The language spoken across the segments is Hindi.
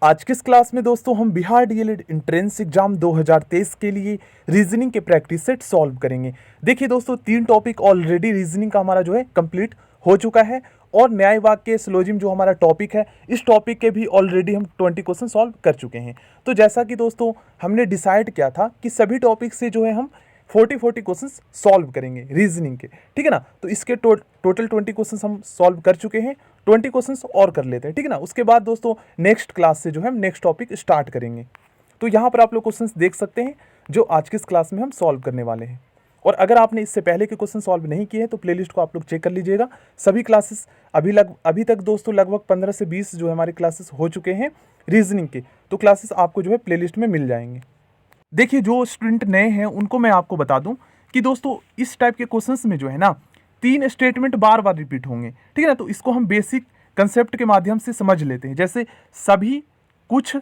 आज की इस क्लास में दोस्तों हम बिहार डीएलएड एंट्रेंस एग्जाम 2023 के लिए रीजनिंग के प्रैक्टिस सेट सॉल्व करेंगे। देखिए दोस्तों, 3 टॉपिक ऑलरेडी रीजनिंग का हमारा जो है कंप्लीट हो चुका है और न्याय वाक्य सिलोजिज्म जो हमारा टॉपिक है, इस टॉपिक के भी ऑलरेडी हम 20 क्वेश्चन सॉल्व कर चुके हैं। तो जैसा कि दोस्तों हमने डिसाइड किया था कि सभी टॉपिक से जो है हम 40 क्वेश्चन सॉल्व करेंगे रीजनिंग के, ठीक है ना। तो इसके टोटल 20 क्वेश्चन हम सॉल्व कर चुके हैं, 20 क्वेश्चन और कर लेते हैं, ठीक है ना। उसके बाद दोस्तों नेक्स्ट क्लास से जो है हम नेक्स्ट टॉपिक स्टार्ट करेंगे। तो यहाँ पर आप लोग क्वेश्चन देख सकते हैं जो आज की इस क्लास में हम सॉल्व करने वाले हैं। और अगर आपने इससे पहले के क्वेश्चन सॉल्व नहीं किए हैं तो प्लेलिस्ट को आप लोग चेक कर लीजिएगा। सभी क्लासेस अभी तक दोस्तों लगभग 15 से 20 जो है हमारे क्लासेस हो चुके हैं रीजनिंग के। तो क्लासेस आपको जो है प्लेलिस्ट में मिल जाएंगे। देखिए, जो स्टूडेंट नए हैं उनको मैं आपको बता दूं कि दोस्तों इस टाइप के क्वेश्चंस में जो है ना 3 स्टेटमेंट बार बार रिपीट होंगे, ठीक है ना। तो इसको हम बेसिक कंसेप्ट के माध्यम से समझ लेते हैं। जैसे सभी, कुछ,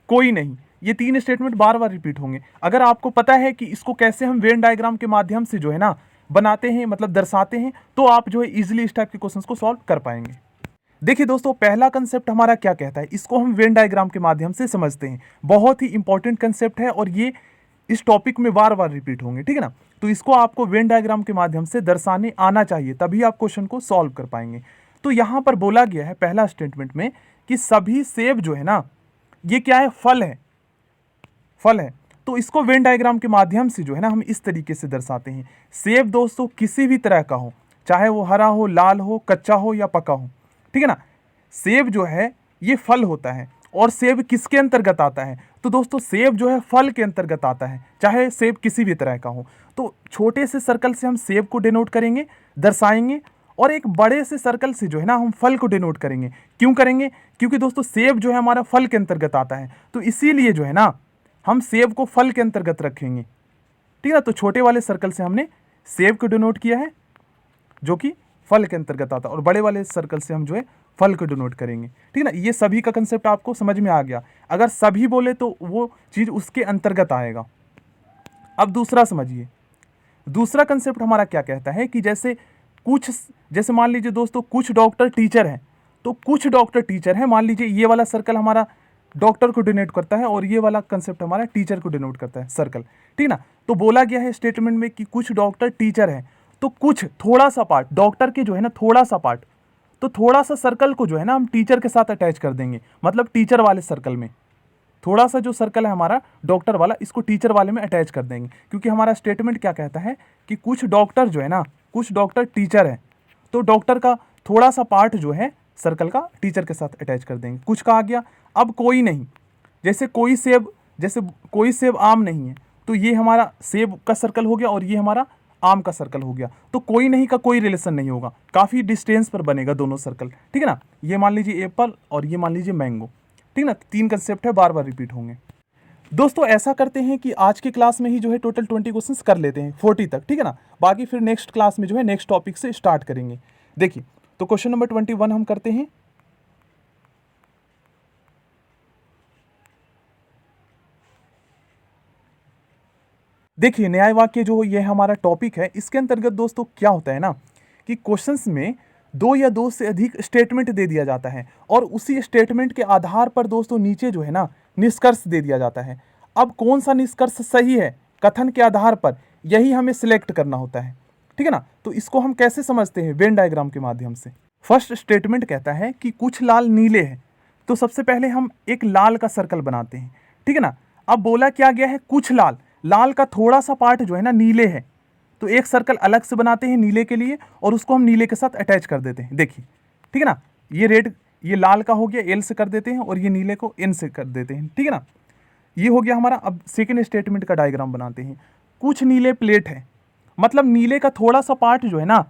कोई नहीं, ये 3 स्टेटमेंट बार बार रिपीट होंगे। अगर आपको पता है कि इसको कैसे हम वेन डायग्राम के माध्यम से जो है ना बनाते हैं, मतलब दर्शाते हैं, तो आप जो है इजिली इस टाइप के क्वेश्चंस को सॉल्व कर पाएंगे। देखिए दोस्तों, पहला कंसेप्ट हमारा क्या कहता है, इसको हम वेन डायग्राम के माध्यम से समझते हैं। बहुत ही इंपॉर्टेंट कंसेप्ट है और ये इस टॉपिक में बार बार रिपीट होंगे, ठीक है ना। तो इसको आपको वेन डायग्राम के माध्यम से दर्शाने आना चाहिए, तभी आप क्वेश्चन को सॉल्व कर पाएंगे। तो यहाँ पर बोला गया है पहला स्टेटमेंट में कि सभी सेब जो है ना, ये क्या है, फल है, फल है। तो इसको वेन डायग्राम के माध्यम से जो है ना हम इस तरीके से दर्शाते हैं। सेब दोस्तों किसी भी तरह का हो, चाहे वो हरा हो, लाल हो, कच्चा हो या पका हो, ठीक है ना। सेब जो है ये फल होता है। और सेब किसके अंतर्गत आता है, तो दोस्तों सेब जो है फल के अंतर्गत आता है, चाहे सेब किसी भी तरह का हो। तो छोटे से सर्कल से हम सेब को डिनोट करेंगे, दर्शाएंगे, और एक बड़े से सर्कल से जो है ना हम फल को डिनोट करेंगे। क्यों करेंगे, क्योंकि दोस्तों सेब जो है हमारा फल के अंतर्गत आता है, तो इसीलिए जो है ना हम सेब को फल के अंतर्गत रखेंगे, ठीक है। तो छोटे वाले सर्कल से हमने सेब को डिनोट किया है जो कि फल के अंतर्गत आता है, और बड़े वाले सर्कल से हम जो है फल को डिनोट करेंगे, ठीक है ना। ये सभी का कंसेप्ट आपको समझ में आ गया। अगर सभी बोले तो वो चीज़ उसके अंतर्गत आएगा। अब दूसरा समझिए, दूसरा कंसेप्ट हमारा क्या कहता है कि जैसे मान लीजिए दोस्तों कुछ डॉक्टर टीचर हैं, तो कुछ डॉक्टर टीचर हैं, मान लीजिए ये वाला सर्कल हमारा डॉक्टर को डिनोट करता है और ये वाला कंसेप्ट हमारा टीचर को डिनोट करता है, सर्कल, ठीक है ना। तो बोला गया है स्टेटमेंट में कि कुछ डॉक्टर टीचर हैं, तो कुछ थोड़ा सा पार्ट डॉक्टर के जो है ना, थोड़ा सा पार्ट, तो थोड़ा सा सर्कल को जो है ना हम टीचर के साथ अटैच कर देंगे। मतलब टीचर वाले सर्कल में थोड़ा सा जो सर्कल है हमारा डॉक्टर वाला, इसको टीचर वाले में अटैच कर देंगे। क्योंकि हमारा स्टेटमेंट क्या कहता है कि कुछ डॉक्टर जो है ना, कुछ डॉक्टर टीचर है, तो डॉक्टर का थोड़ा सा पार्ट जो है सर्कल का टीचर के साथ अटैच कर देंगे। कुछ का आ गया। अब कोई नहीं, जैसे कोई सेब आम नहीं है, तो ये हमारा सेब का सर्कल हो गया और ये हमारा आम का सर्कल हो गया। तो कोई नहीं का कोई रिलेशन नहीं होगा, काफ़ी डिस्टेंस पर बनेगा दोनों सर्कल, ठीक है ना। ये मान लीजिए एप्पल और ये मान लीजिए मैंगो, ठीक है ना। 3 कंसेप्ट है, बार बार रिपीट होंगे। दोस्तों ऐसा करते हैं कि आज की क्लास में ही जो है टोटल 20 क्वेश्चंस कर लेते हैं 40 तक, ठीक है ना। बाकी फिर नेक्स्ट क्लास में जो है नेक्स्ट टॉपिक से स्टार्ट करेंगे। देखिए, तो क्वेश्चन नंबर 21 हम करते हैं। देखिए, न्याय वाक्य जो ये हमारा टॉपिक है, इसके अंतर्गत दोस्तों क्या होता है ना कि क्वेश्चंस में 2 या 2 से अधिक स्टेटमेंट दे दिया जाता है और उसी स्टेटमेंट के आधार पर दोस्तों नीचे जो है ना निष्कर्ष दे दिया जाता है। अब कौन सा निष्कर्ष सही है कथन के आधार पर, यही हमें सिलेक्ट करना होता है, ठीक है ना। तो इसको हम कैसे समझते हैं, वेन डायग्राम के माध्यम से। फर्स्ट स्टेटमेंट कहता है कि कुछ लाल नीले हैं, तो सबसे पहले हम एक लाल का सर्कल बनाते हैं, ठीक है ना। अब बोला क्या गया है, कुछ लाल, लाल का थोड़ा सा पार्ट जो है ना नीले है, तो एक सर्कल अलग से बनाते हैं नीले के लिए और उसको हम नीले के साथ अटैच कर देते हैं। देखिए, ठीक है ना, ये लाल का हो गया, एल से कर देते हैं, और ये नीले को एन से कर देते हैं, ठीक है ना। ये हो गया हमारा। अब सेकेंड स्टेटमेंट का डायग्राम बनाते हैं। कुछ नीले प्लेट है, मतलब नीले का थोड़ा सा पार्ट जो है ना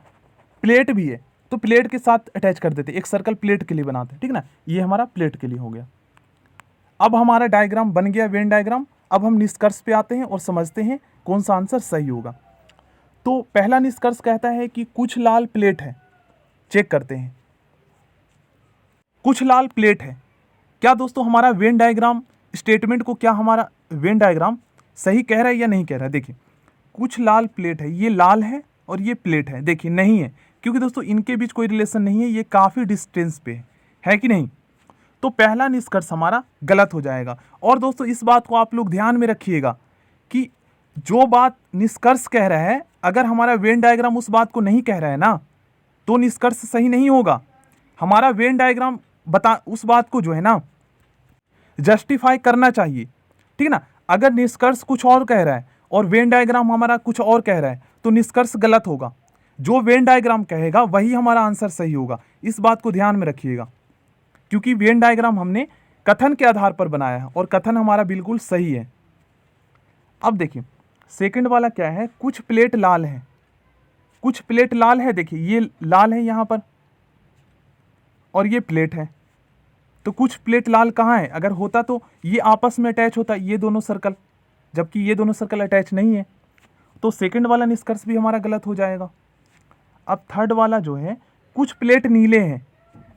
प्लेट भी है, तो प्लेट के साथ अटैच कर देते हैं, एक सर्कल प्लेट के लिए बनाते हैं, ठीक है ना। ये हमारा प्लेट के लिए हो गया। अब हमारा डायग्राम बन गया, वेन डायग्राम। अब हम निष्कर्ष पे आते हैं और समझते हैं कौन सा आंसर सही होगा। तो पहला निष्कर्ष कहता है कि कुछ लाल प्लेट है। चेक करते हैं, कुछ लाल प्लेट है। क्या दोस्तों हमारा वेन डायग्राम स्टेटमेंट को, क्या हमारा वेन डायग्राम सही कह रहा है या नहीं कह रहा है। देखिए, कुछ लाल प्लेट है, ये लाल है और ये प्लेट है। देखिए नहीं है, क्योंकि दोस्तों इनके बीच कोई रिलेशन नहीं है, ये काफ़ी डिस्टेंस पे है कि नहीं। तो पहला निष्कर्ष हमारा गलत हो जाएगा। और दोस्तों इस बात को आप लोग ध्यान में रखिएगा कि जो बात निष्कर्ष कह रहा है, अगर हमारा वेन डायग्राम उस बात को नहीं कह रहा है ना, तो निष्कर्ष सही नहीं होगा। हमारा वेन डायग्राम उस बात को जो है ना जस्टिफाई करना चाहिए, ठीक है ना। अगर निष्कर्ष कुछ और कह रहा है और वेन डायग्राम हमारा कुछ और कह रहा है तो निष्कर्ष गलत होगा। जो वेन डायग्राम कहेगा वही हमारा आंसर सही होगा। इस बात को ध्यान में रखिएगा, क्योंकि वेन डायग्राम हमने कथन के आधार पर बनाया है और कथन हमारा बिल्कुल सही है। अब देखिए सेकंड वाला क्या है, कुछ प्लेट लाल है। कुछ प्लेट लाल है, देखिए ये लाल है यहाँ पर और ये प्लेट है। तो कुछ प्लेट लाल कहाँ है? अगर होता तो ये आपस में अटैच होता, ये दोनों सर्कल, जबकि ये दोनों सर्कल अटैच नहीं है, तो सेकंड वाला निष्कर्ष भी हमारा गलत हो जाएगा। अब थर्ड वाला जो है, कुछ प्लेट नीले हैं।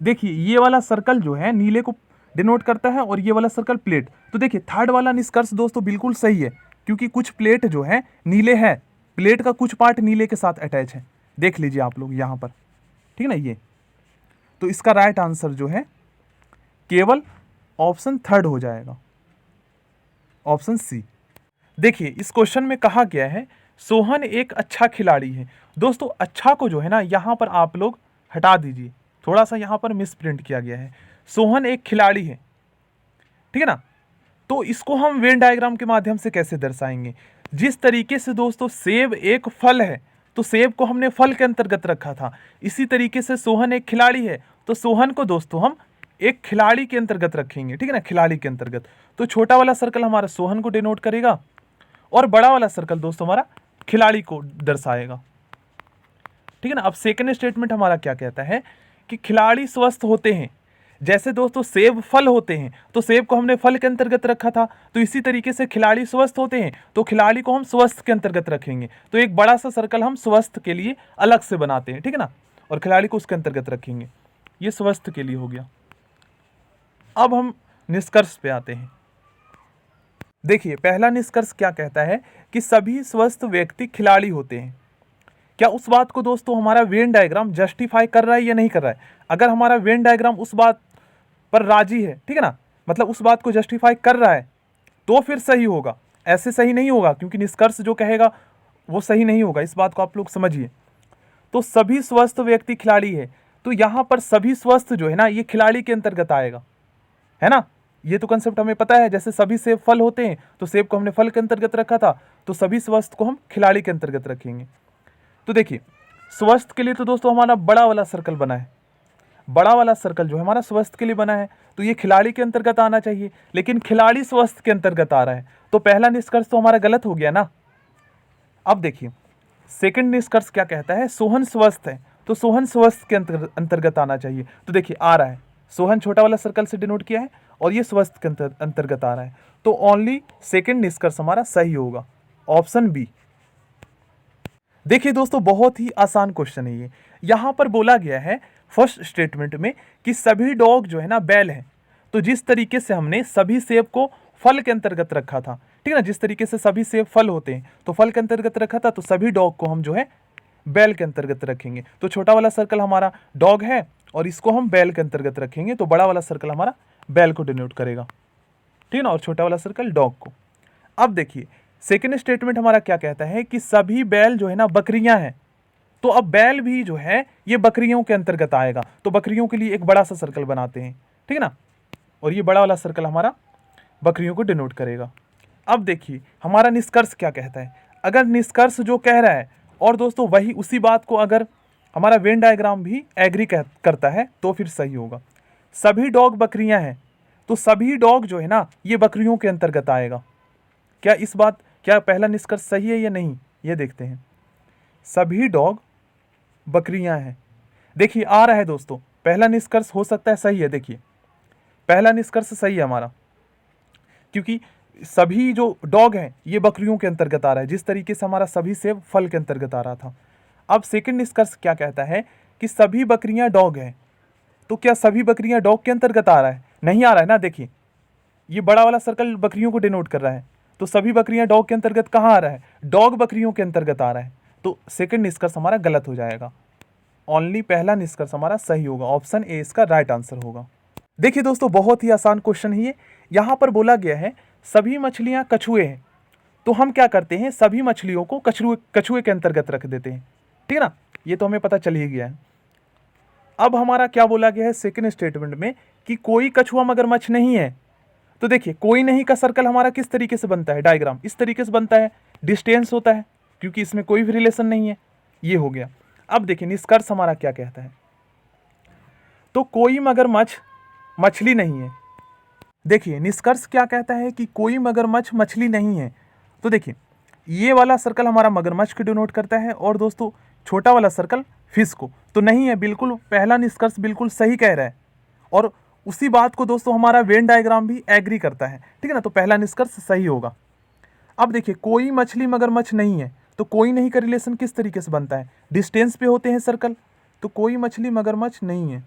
देखिए ये वाला सर्कल जो है नीले को डिनोट करता है और ये वाला सर्कल प्लेट। तो देखिए थर्ड वाला निष्कर्ष दोस्तों बिल्कुल सही है, क्योंकि कुछ प्लेट जो है नीले है, प्लेट का कुछ पार्ट नीले के साथ अटैच है। देख लीजिए आप लोग यहाँ पर, ठीक है ना। ये तो इसका राइट आंसर जो है केवल ऑप्शन थर्ड हो जाएगा, ऑप्शन सी। देखिए इस क्वेश्चन में कहा गया है सोहन एक अच्छा खिलाड़ी है। दोस्तों अच्छा को जो है ना यहाँ पर आप लोग हटा दीजिए, थोड़ा सा यहाँ पर मिस प्रिंट किया गया है। सोहन एक खिलाड़ी है, ठीक है ना। तो इसको हम वेन डायग्राम के माध्यम से कैसे दर्शाएंगे? जिस तरीके से दोस्तों सेब एक फल है तो सेब को हमने फल के अंतर्गत रखा था, इसी तरीके से सोहन एक खिलाड़ी है तो सोहन को दोस्तों हम एक खिलाड़ी के अंतर्गत रखेंगे, ठीक है ना, खिलाड़ी के अंतर्गत। तो छोटा वाला सर्कल हमारा सोहन को डिनोट करेगा और बड़ा वाला सर्कल दोस्तों हमारा खिलाड़ी को दर्शाएगा, ठीक है ना। अब सेकंड स्टेटमेंट हमारा क्या कहता है कि खिलाड़ी स्वस्थ होते हैं। जैसे दोस्तों सेब फल होते हैं तो सेब को हमने फल के अंतर्गत रखा था, तो इसी तरीके से खिलाड़ी स्वस्थ होते हैं तो खिलाड़ी को हम स्वस्थ के अंतर्गत रखेंगे। तो एक बड़ा सा सर्कल हम स्वस्थ के लिए अलग से बनाते हैं, ठीक है ना, और खिलाड़ी को उसके अंतर्गत रखेंगे। ये स्वस्थ के लिए हो गया। अब हम निष्कर्ष पे आते हैं। देखिए पहला निष्कर्ष क्या कहता है कि सभी स्वस्थ व्यक्ति खिलाड़ी होते हैं। क्या उस बात को दोस्तों हमारा वेन डायग्राम जस्टिफाई कर रहा है या नहीं कर रहा है? अगर हमारा वेन डायग्राम उस बात पर राजी है, ठीक है ना, मतलब उस बात को जस्टिफाई कर रहा है, तो फिर सही होगा। ऐसे सही नहीं होगा, क्योंकि निष्कर्ष जो कहेगा वो सही नहीं होगा। इस बात को आप लोग समझिए। तो सभी स्वस्थ व्यक्ति खिलाड़ी है, तो यहाँ पर सभी स्वस्थ जो है ना ये खिलाड़ी के अंतर्गत आएगा, है ना। ये तो कंसेप्ट हमें पता है। जैसे सभी सेब फल होते हैं तो सेब को हमने फल के अंतर्गत रखा था, तो सभी स्वस्थ को हम खिलाड़ी के अंतर्गत रखेंगे। तो देखिए स्वस्थ के लिए तो दोस्तों हमारा बड़ा वाला सर्कल बना है, बड़ा वाला सर्कल जो है हमारा स्वस्थ के लिए बना है, तो ये खिलाड़ी के अंतर्गत आना चाहिए, लेकिन खिलाड़ी स्वस्थ के अंतर्गत आ रहा है, तो पहला निष्कर्ष तो हमारा गलत हो गया ना। अब देखिए सेकंड निष्कर्ष क्या कहता है, सोहन स्वस्थ है, तो सोहन स्वस्थ के अंतर्गत आना चाहिए। तो देखिए आ रहा है, सोहन छोटा वाला सर्कल से डिनोट किया है और ये स्वस्थ के अंतर्गत आ रहा है, तो ओनली सेकंड निष्कर्ष हमारा सही होगा, ऑप्शन बी। देखिए दोस्तों बहुत ही आसान क्वेश्चन है ये। यहाँ पर बोला गया है फर्स्ट स्टेटमेंट में कि सभी डॉग जो है ना बैल है, तो जिस तरीके से हमने सभी सेब को फल के अंतर्गत रखा था, ठीक है ना, जिस तरीके से सभी सेब फल होते हैं तो फल के अंतर्गत रखा था, तो सभी डॉग को हम जो है बैल के अंतर्गत रखेंगे। तो छोटा वाला सर्कल हमारा डॉग है और इसको हम बैल के अंतर्गत रखेंगे, तो बड़ा वाला सर्कल हमारा बैल को डिनोट करेगा, ठीक है ना, और छोटा वाला सर्कल डॉग को। अब देखिए सेकेंड स्टेटमेंट हमारा क्या कहता है कि सभी बैल जो है ना बकरियां हैं, तो अब बैल भी जो है ये बकरियों के अंतर्गत आएगा, तो बकरियों के लिए एक बड़ा सा सर्कल बनाते हैं, ठीक है ना, और ये बड़ा वाला सर्कल हमारा बकरियों को डिनोट करेगा। अब देखिए हमारा निष्कर्ष क्या कहता है। अगर निष्कर्ष जो कह रहा है और दोस्तों वही उसी बात को अगर हमारा वेन डायग्राम भी एग्री करता है तो फिर सही होगा। सभी डॉग बकरियां हैं, तो सभी डॉग जो है ना ये बकरियों के अंतर्गत आएगा। क्या पहला निष्कर्ष सही है या नहीं, ये देखते हैं। सभी डॉग बकरियां हैं, देखिए आ रहा है दोस्तों, पहला निष्कर्ष हो सकता है सही है। देखिए पहला निष्कर्ष सही है हमारा, क्योंकि सभी जो डॉग हैं ये बकरियों के अंतर्गत आ रहा है, जिस तरीके से हमारा सभी सेब फल के अंतर्गत आ रहा था। अब सेकंड निष्कर्ष क्या कहता है कि सभी बकरियां डॉग हैं, तो क्या सभी बकरियां डॉग के अंतर्गत आ रहा है? नहीं आ रहा है ना। देखिए ये बड़ा वाला सर्कल बकरियों को डिनोट कर रहा है, तो सभी बकरियां डॉग के अंतर्गत कहाँ आ रहा है? डॉग बकरियों के अंतर्गत आ रहा है, तो सेकंड निष्कर्ष हमारा गलत हो जाएगा। ओनली पहला निष्कर्ष हमारा सही होगा, ऑप्शन ए इसका राइट आंसर होगा। देखिए दोस्तों, बहुत ही आसान क्वेश्चन है ये। यहाँ पर बोला गया है सभी मछलियाँ कछुए हैं, तो हम क्या करते हैं, सभी मछलियों को कछुए कछुए के अंतर्गत रख देते हैं, ठीक है ना। ये तो हमें पता चल ही गया है। अब हमारा क्या बोला गया है सेकंड स्टेटमेंट में कि कोई कछुआ मगरमच्छ नहीं है। तो देखिए, कोई नहीं का सर्कल हमारा किस तरीके से बनता है, डायग्राम इस तरीके से बनता है, डिस्टेंस होता है क्योंकि इसमें कोई भी रिलेशन नहीं है। ये हो गया। अब देखिए निष्कर्ष हमारा क्या कहता है, तो कोई मगरमच्छ मछली नहीं है। देखिए निष्कर्ष क्या कहता है कि कोई मगरमच्छ मछली नहीं है। तो देखिए ये वाला सर्कल हमारा मगरमच्छ को डिनोट करता है और दोस्तों छोटा वाला सर्कल फिश को। तो नहीं है, बिल्कुल पहला निष्कर्ष बिल्कुल सही कह रहा है और उसी बात को दोस्तों हमारा वेन डायग्राम भी एग्री करता है, ठीक है ना। तो पहला निष्कर्ष सही होगा। अब देखिए कोई मछली मगरमच्छ नहीं है, तो कोई नहीं का रिलेशन किस तरीके से बनता है, डिस्टेंस पे होते हैं सर्कल। तो कोई मछली मगरमच्छ नहीं है,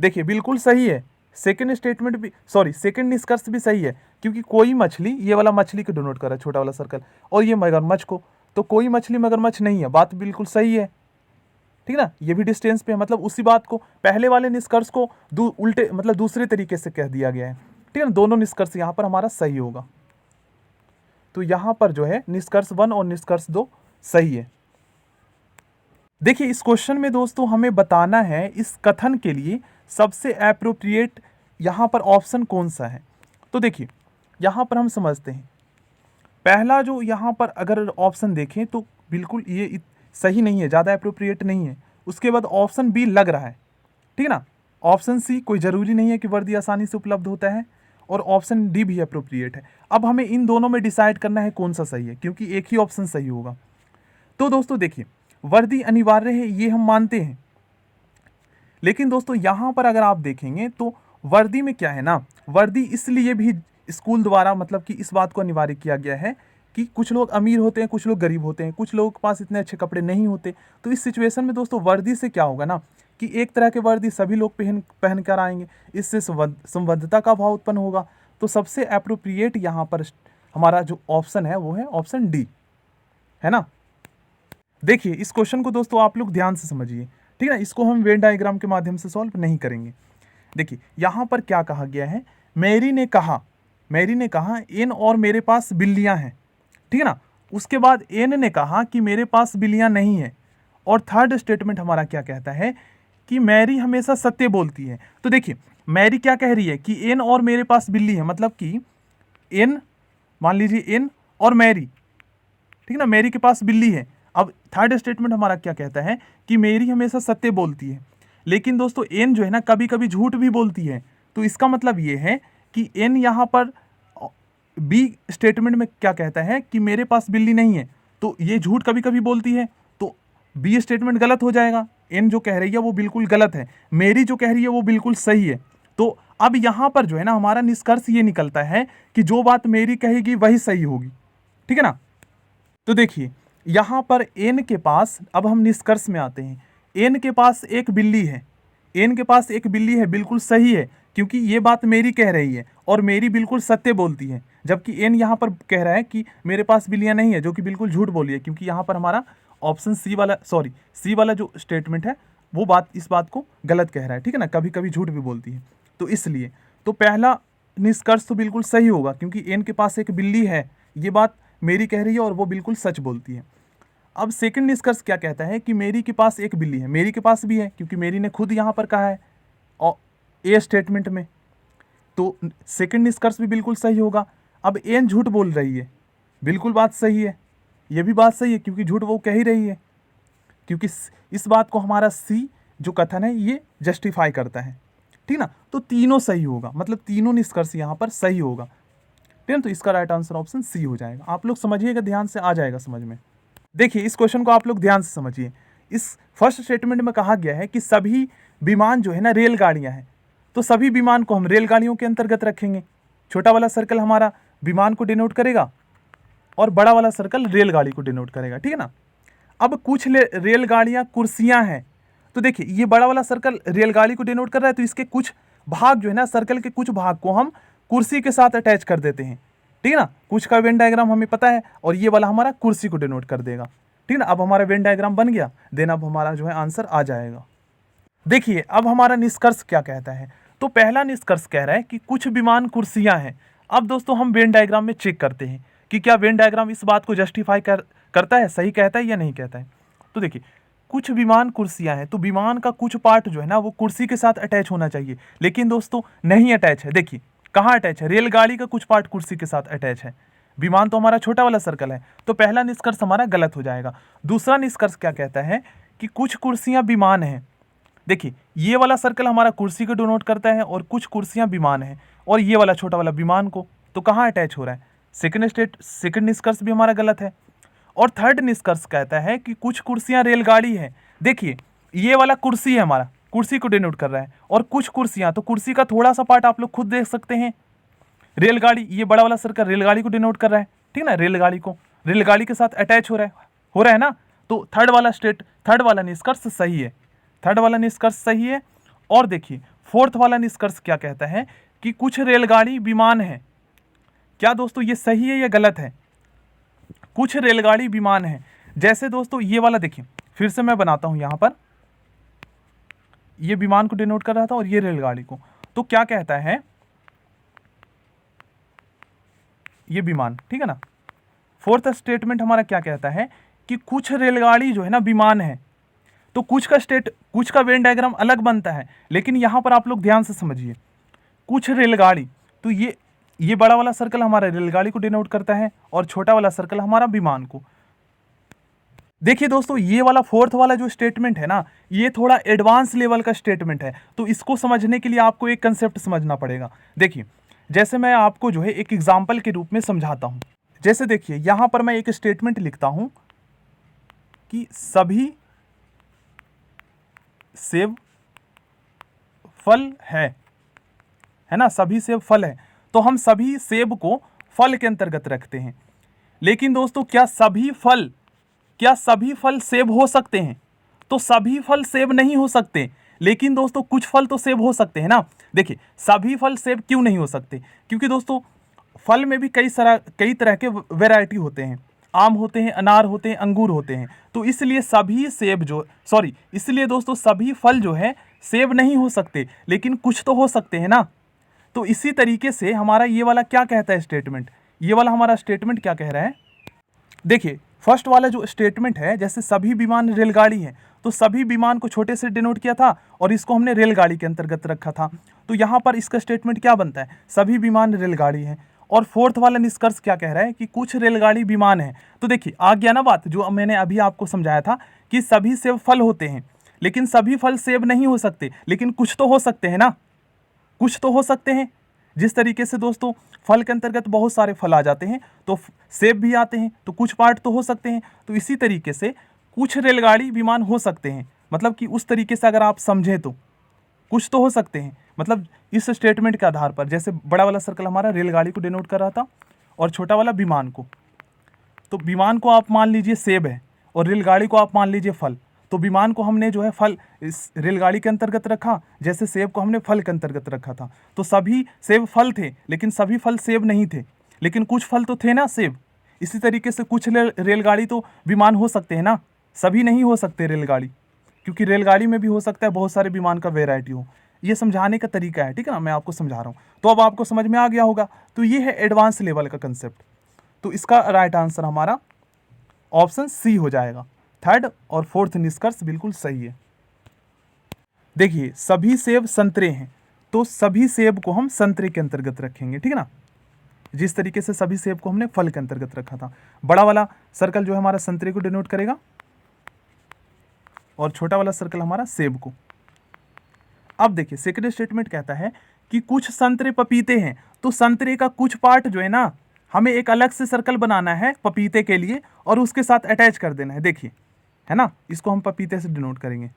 देखिए बिल्कुल सही है। सेकंड स्टेटमेंट भी सेकंड निष्कर्ष भी सही है क्योंकि कोई मछली, ये वाला मछली को डिनोट कर रहा है छोटा वाला सर्कल, और ये मगरमच्छ को। तो कोई मछली मगरमच्छ नहीं है, बात बिल्कुल सही है, ठीक है ना। ये भी डिस्टेंस पे है, मतलब उसी बात को पहले वाले निष्कर्ष को उल्टे मतलब दूसरे तरीके से कह दिया गया है, ठीक है ना। दोनों निष्कर्ष यहाँ पर हमारा सही होगा। तो यहाँ पर जो है निष्कर्ष 1 और निष्कर्ष 2 सही है। देखिए इस क्वेश्चन में दोस्तों हमें बताना है इस कथन के लिए सबसे एप्रोप्रिएट यहाँ पर ऑप्शन कौन सा है। तो देखिए यहाँ पर हम समझते हैं, पहला जो यहाँ पर अगर ऑप्शन देखें तो बिल्कुल ये सही नहीं है, ज़्यादा एप्रोप्रिएट नहीं है। उसके बाद ऑप्शन बी लग रहा है, ठीक है ना। ऑप्शन सी कोई ज़रूरी नहीं है कि वर्दी आसानी से उपलब्ध होता है, और ऑप्शन डी भी अप्रोप्रिएट है। अब हमें इन दोनों में डिसाइड करना है कौन सा सही है, क्योंकि एक ही ऑप्शन सही होगा। तो दोस्तों देखिए वर्दी अनिवार्य है ये हम मानते हैं, लेकिन दोस्तों यहाँ पर अगर आप देखेंगे तो वर्दी में क्या है ना, वर्दी इसलिए भी स्कूल द्वारा मतलब कि इस बात को अनिवार्य किया गया है कि कुछ लोग अमीर होते हैं, कुछ लोग गरीब होते हैं, कुछ लोगों के पास इतने अच्छे कपड़े नहीं होते। तो इस सिचुएशन में दोस्तों वर्दी से क्या होगा ना कि एक तरह के वर्दी सभी लोग पहन कर आएंगे, इससे संबद्धता का भाव उत्पन्न होगा। तो सबसे अप्रोप्रिएट यहाँ पर हमारा जो ऑप्शन है वो है ऑप्शन डी, है ना। देखिए इस क्वेश्चन को दोस्तों आप लोग ध्यान से समझिए, ठीक है ना। इसको हम वेन डायग्राम के माध्यम से सॉल्व नहीं करेंगे। देखिए यहाँ पर क्या कहा गया है, मैरी ने कहा एन और मेरे पास बिल्लियाँ हैं, ठीक है ना। उसके बाद एन ने कहा कि मेरे पास बिल्लियाँ नहीं हैं, और थर्ड स्टेटमेंट हमारा क्या कहता है कि मैरी हमेशा सत्य बोलती है। तो देखिए मैरी क्या कह रही है कि एन और मेरे पास बिल्ली है, मतलब कि एन, मान लीजिए एन और मैरी, ठीक है ना, मैरी के पास बिल्ली है। अब थर्ड स्टेटमेंट हमारा क्या कहता है कि मेरी हमेशा सत्य बोलती है, लेकिन दोस्तों एन जो है ना कभी कभी झूठ भी बोलती है। तो इसका मतलब ये है कि एन यहाँ पर बी स्टेटमेंट में क्या कहता है कि मेरे पास बिल्ली नहीं है, तो ये झूठ कभी कभी बोलती है, तो बी स्टेटमेंट गलत हो जाएगा। एन जो कह रही है वो बिल्कुल गलत है, मेरी जो कह रही है वो बिल्कुल सही है। तो अब यहाँ पर जो है ना हमारा निष्कर्ष ये निकलता है कि जो बात मेरी कहेगी वही सही होगी, ठीक है ना। तो देखिए यहाँ पर एन के पास, अब हम निष्कर्ष में आते हैं, एन के पास एक बिल्ली है, एन के पास एक बिल्ली है, बिल्कुल सही है क्योंकि ये बात मेरी कह रही है और मेरी बिल्कुल सत्य बोलती है। जबकि एन यहाँ पर कह रहा है कि मेरे पास बिल्लियाँ नहीं है, जो कि बिल्कुल झूठ बोली है, क्योंकि यहाँ पर हमारा ऑप्शन सी वाला जो स्टेटमेंट है वो इस बात को गलत कह रहा है, ठीक है ना, कभी कभी झूठ भी बोलती है। तो इसलिए तो पहला निष्कर्ष तो बिल्कुल सही होगा क्योंकि एन के पास एक बिल्ली है, ये बात मेरी कह रही है और वो बिल्कुल सच बोलती है। अब सेकंड निष्कर्ष क्या कहता है कि मेरी के पास एक बिल्ली है, मेरी के पास भी है क्योंकि मेरी ने खुद यहाँ पर कहा है और ए स्टेटमेंट में, तो सेकंड निष्कर्ष भी बिल्कुल सही होगा। अब एन झूठ बोल रही है, बिल्कुल बात सही है, ये भी बात सही है क्योंकि झूठ वो कह ही रही है, क्योंकि इस बात को हमारा सी जो कथन है ये जस्टिफाई करता है, ठीक ना। तो तीनों सही होगा, मतलब तीनों निष्कर्ष यहाँ पर सही होगा, ठीक है। तो इसका राइट आंसर ऑप्शन सी हो जाएगा। आप लोग समझिएगा, ध्यान से आ जाएगा समझ में। देखिए इस क्वेश्चन को आप लोग ध्यान से समझिए। इस फर्स्ट स्टेटमेंट में कहा गया है कि सभी विमान जो है ना रेलगाड़ियां हैं, तो सभी विमान को हम रेलगाड़ियों के अंतर्गत रखेंगे। छोटा वाला सर्कल हमारा विमान को डिनोट करेगा और बड़ा वाला सर्कल रेलगाड़ी को डिनोट करेगा, ठीक है ना। अब कुछ रेलगाड़ियां कुर्सियां हैं, तो देखिए ये बड़ा वाला सर्कल रेलगाड़ी को डिनोट कर रहा है, तो इसके कुछ भाग जो है ना, सर्कल के कुछ भाग को हम कुर्सी के साथ अटैच कर देते हैं, ठीक है ना। कुछ का वेन डायग्राम हमें पता है और ये वाला हमारा कुर्सी को डिनोट कर देगा, ठीक है ना। अब हमारा वेन डायग्राम बन गया, देन अब हमारा जो है आंसर आ जाएगा। देखिए अब हमारा निष्कर्ष क्या कहता है। तो पहला निष्कर्ष कह रहा है कि कुछ विमान कुर्सियां हैं। अब दोस्तों हम वेन डायग्राम में चेक करते हैं कि क्या वेन डायग्राम इस बात को जस्टिफाई करता है, सही कहता है या नहीं कहता है। तो देखिए कुछ विमान कुर्सियां हैं, तो विमान का कुछ पार्ट जो है ना वो कुर्सी के साथ अटैच होना चाहिए, लेकिन दोस्तों नहीं अटैच है। देखिए कहाँ अटैच है, रेलगाड़ी का कुछ पार्ट कुर्सी के साथ अटैच है। विमान तो हमारा छोटा वाला सर्कल है, तो पहला निष्कर्ष हमारा गलत हो जाएगा। दूसरा निष्कर्ष क्या कहता है कि कुछ कुर्सियां विमान हैं। देखिए ये वाला सर्कल हमारा कुर्सी को डिनोट करता है और कुछ कुर्सियां विमान हैं, और ये वाला छोटा वाला विमान को, तो कहाँ अटैच हो रहा है। सेकंड निष्कर्ष भी हमारा गलत है। और थर्ड निष्कर्ष कहता है कि कुछ कुर्सियां रेलगाड़ी है। देखिए ये वाला कुर्सी है हमारा, कुर्सी को डिनोट कर रहा है, और कुछ कुर्सियां, तो कुर्सी का थोड़ा सा पार्ट आप लोग खुद देख सकते हैं। रेलगाड़ी, ये बड़ा वाला सर्कल रेलगाड़ी को डिनोट कर रहा है, ठीक है ना, रेलगाड़ी को रेलगाड़ी के साथ अटैच हो रहा है ना। तो थर्ड वाला निष्कर्ष सही है, थर्ड वाला निष्कर्ष सही है। और देखिए फोर्थ वाला निष्कर्ष क्या कहता है कि कुछ रेलगाड़ी विमान है। क्या दोस्तों ये सही है या गलत है। कुछ रेलगाड़ी विमान है, जैसे दोस्तों ये वाला देखिए, फिर से मैं बनाता हूं यहां पर, ये विमान को डिनोट कर रहा था और ये रेलगाड़ी को। तो क्या कहता है, ये विमान, ठीक है ना। फोर्थ स्टेटमेंट हमारा क्या कहता है कि कुछ रेलगाड़ी जो है ना विमान है। तो कुछ का वेन डायग्राम अलग बनता है, लेकिन यहां पर आप लोग ध्यान से समझिए, कुछ रेलगाड़ी, तो ये बड़ा वाला सर्कल हमारा रेलगाड़ी को डिनोट करता है और छोटा वाला सर्कल हमारा विमान को। देखिए दोस्तों ये वाला फोर्थ वाला जो स्टेटमेंट है ना, ये थोड़ा एडवांस लेवल का स्टेटमेंट है, तो इसको समझने के लिए आपको एक कंसेप्ट समझना पड़ेगा। देखिए जैसे मैं आपको जो है एक एग्जाम्पल के रूप में समझाता हूं। जैसे देखिए यहां पर मैं एक स्टेटमेंट लिखता हूं कि सभी सेब फल है ना, सभी सेब फल है। तो हम सभी सेब को फल के अंतर्गत रखते हैं, लेकिन दोस्तों क्या सभी फल सेब हो सकते हैं। तो सभी फल सेब नहीं हो सकते, लेकिन दोस्तों कुछ फल तो सेब हो सकते हैं ना। देखिए सभी फल सेब क्यों नहीं हो सकते, क्योंकि दोस्तों फल में भी कई तरह के वैरायटी होते हैं, आम होते हैं, अनार होते हैं, अंगूर होते हैं। तो इसलिए दोस्तों सभी फल जो है सेब नहीं हो सकते, लेकिन कुछ तो हो सकते हैं ना। तो इसी तरीके से हमारा ये वाला क्या कहता है स्टेटमेंट, ये वाला हमारा स्टेटमेंट क्या कह रहा है। देखिए फर्स्ट वाला जो स्टेटमेंट है, जैसे सभी विमान रेलगाड़ी है, तो सभी विमान को छोटे से डिनोट किया था और इसको हमने रेलगाड़ी के अंतर्गत रखा था। तो यहाँ पर इसका स्टेटमेंट क्या बनता है, सभी विमान रेलगाड़ी है। और फोर्थ वाला निष्कर्ष क्या कह रहा है कि कुछ रेलगाड़ी विमान है। तो देखिए आ गया ना बात, जो मैंने अभी आपको समझाया था कि सभी सेब फल होते हैं, लेकिन सभी फल सेब नहीं हो सकते, लेकिन कुछ तो हो सकते हैं ना, कुछ तो हो सकते हैं। जिस तरीके से दोस्तों फल के अंतर्गत बहुत सारे फल आ जाते हैं, तो सेब भी आते हैं, तो कुछ पार्ट तो हो सकते हैं। तो इसी तरीके से कुछ रेलगाड़ी विमान हो सकते हैं, मतलब कि उस तरीके से अगर आप समझें तो कुछ तो हो सकते हैं। मतलब इस स्टेटमेंट के आधार पर, जैसे बड़ा वाला सर्कल हमारा रेलगाड़ी को डिनोट कर रहा था और छोटा वाला विमान को, तो विमान को आप मान लीजिए सेब है और रेलगाड़ी को आप मान लीजिए फल। तो विमान को हमने जो है फल इस रेलगाड़ी के अंतर्गत रखा, जैसे सेब को हमने फल के अंतर्गत रखा था। तो सभी सेब फल थे, लेकिन सभी फल सेब नहीं थे, लेकिन कुछ फल तो थे ना सेब। इसी तरीके से कुछ रेलगाड़ी तो विमान हो सकते हैं ना, सभी नहीं हो सकते रेलगाड़ी, क्योंकि रेलगाड़ी में भी हो सकता है बहुत सारे विमान का वेराइटी हो। ये समझाने का तरीका है, ठीक है ना, मैं आपको समझा रहा हूँ। तो अब आपको समझ में आ गया होगा। तो ये है एडवांस लेवल का कंसेप्ट। तो इसका राइट आंसर हमारा ऑप्शन सी हो जाएगा। थर्ड और फोर्थ निष्कर्ष बिल्कुल सही है। देखिए सभी सेब संतरे हैं, तो सभी सेब को हम संतरे के अंतर्गत रखेंगे, ठीक है ना। जिस तरीके से सभी सेब को हमने फल के अंतर्गत रखा था, बड़ा वाला सर्कल जो है हमारा संतरे को डिनोट करेगा और छोटा वाला सर्कल हमारा सेब को। अब देखिए सेकंड स्टेटमेंट कहता है कि कुछ संतरे पपीते हैं, तो संतरे का कुछ पार्ट जो है ना हमें एक अलग से सर्कल बनाना है पपीते के लिए और उसके साथ अटैच कर देना है। देखिए है ना, इसको हम पपीते से डिनोट करेंगे।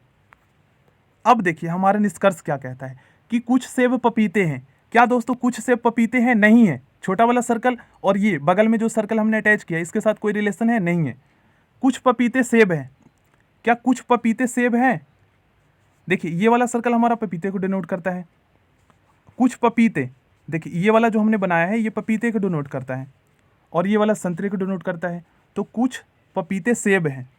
अब देखिए हमारा निष्कर्ष क्या कहता है कि कुछ सेब पपीते हैं। क्या दोस्तों कुछ सेब पपीते हैं, नहीं है। छोटा वाला सर्कल और ये बगल में जो सर्कल हमने अटैच किया इसके साथ कोई रिलेशन है, नहीं है। कुछ पपीते सेब हैं, क्या कुछ पपीते सेब हैं। देखिए ये वाला सर्कल हमारा पपीते को डिनोट करता है। कुछ पपीते, देखिए ये वाला जो हमने बनाया है ये पपीते को डिनोट करता है और ये वाला संतरे को डिनोट करता है। तो कुछ पपीते सेब हैं,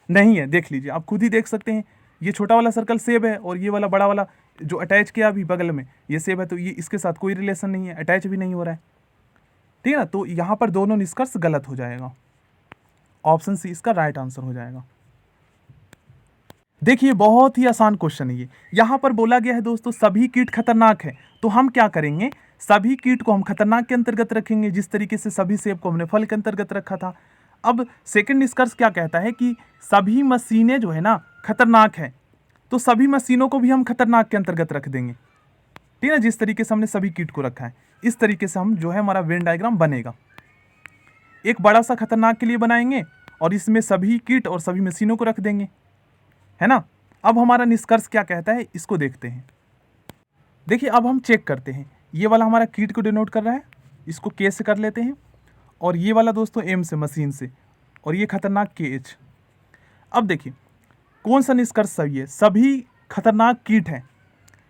नहीं है। देख लीजिए आप खुद ही देख सकते हैं, ये छोटा वाला सर्कल सेब है और ये वाला बड़ा वाला जो अटैच किया अभी बगल में ये सेब है, तो ये इसके साथ कोई रिलेशन नहीं है, अटैच भी नहीं हो रहा है, ठीक है ना। तो यहाँ पर दोनों निष्कर्ष गलत हो जाएगा, ऑप्शन सी इसका राइट आंसर हो जाएगा। देखिए बहुत ही आसान क्वेश्चन है ये। यहाँ पर बोला गया है दोस्तों सभी कीट खतरनाक है, तो हम क्या करेंगे, सभी कीट को हम खतरनाक के अंतर्गत रखेंगे, जिस तरीके से सभी सेब को हमने फल के अंतर्गत रखा था। अब सेकंड निष्कर्ष क्या कहता है कि सभी मशीनें जो है ना खतरनाक है, तो सभी मशीनों को भी हम खतरनाक के अंतर्गत रख देंगे, ठीक है, जिस तरीके से हमने सभी कीट को रखा है। इस तरीके से हम जो है हमारा वेन डायग्राम बनेगा। एक बड़ा सा खतरनाक के लिए बनाएंगे और इसमें सभी कीट और सभी मशीनों को रख देंगे, है ना। अब हमारा निष्कर्ष क्या कहता है इसको देखते हैं। देखिए अब हम चेक करते हैं, ये वाला हमारा कीट को डिनोट कर रहा है, इसको के से कर लेते हैं, और ये वाला दोस्तों एम से मशीन से, और ये खतरनाक के एच। अब देखिए कौन सा निष्कर्ष सही है, सभी खतरनाक कीट हैं।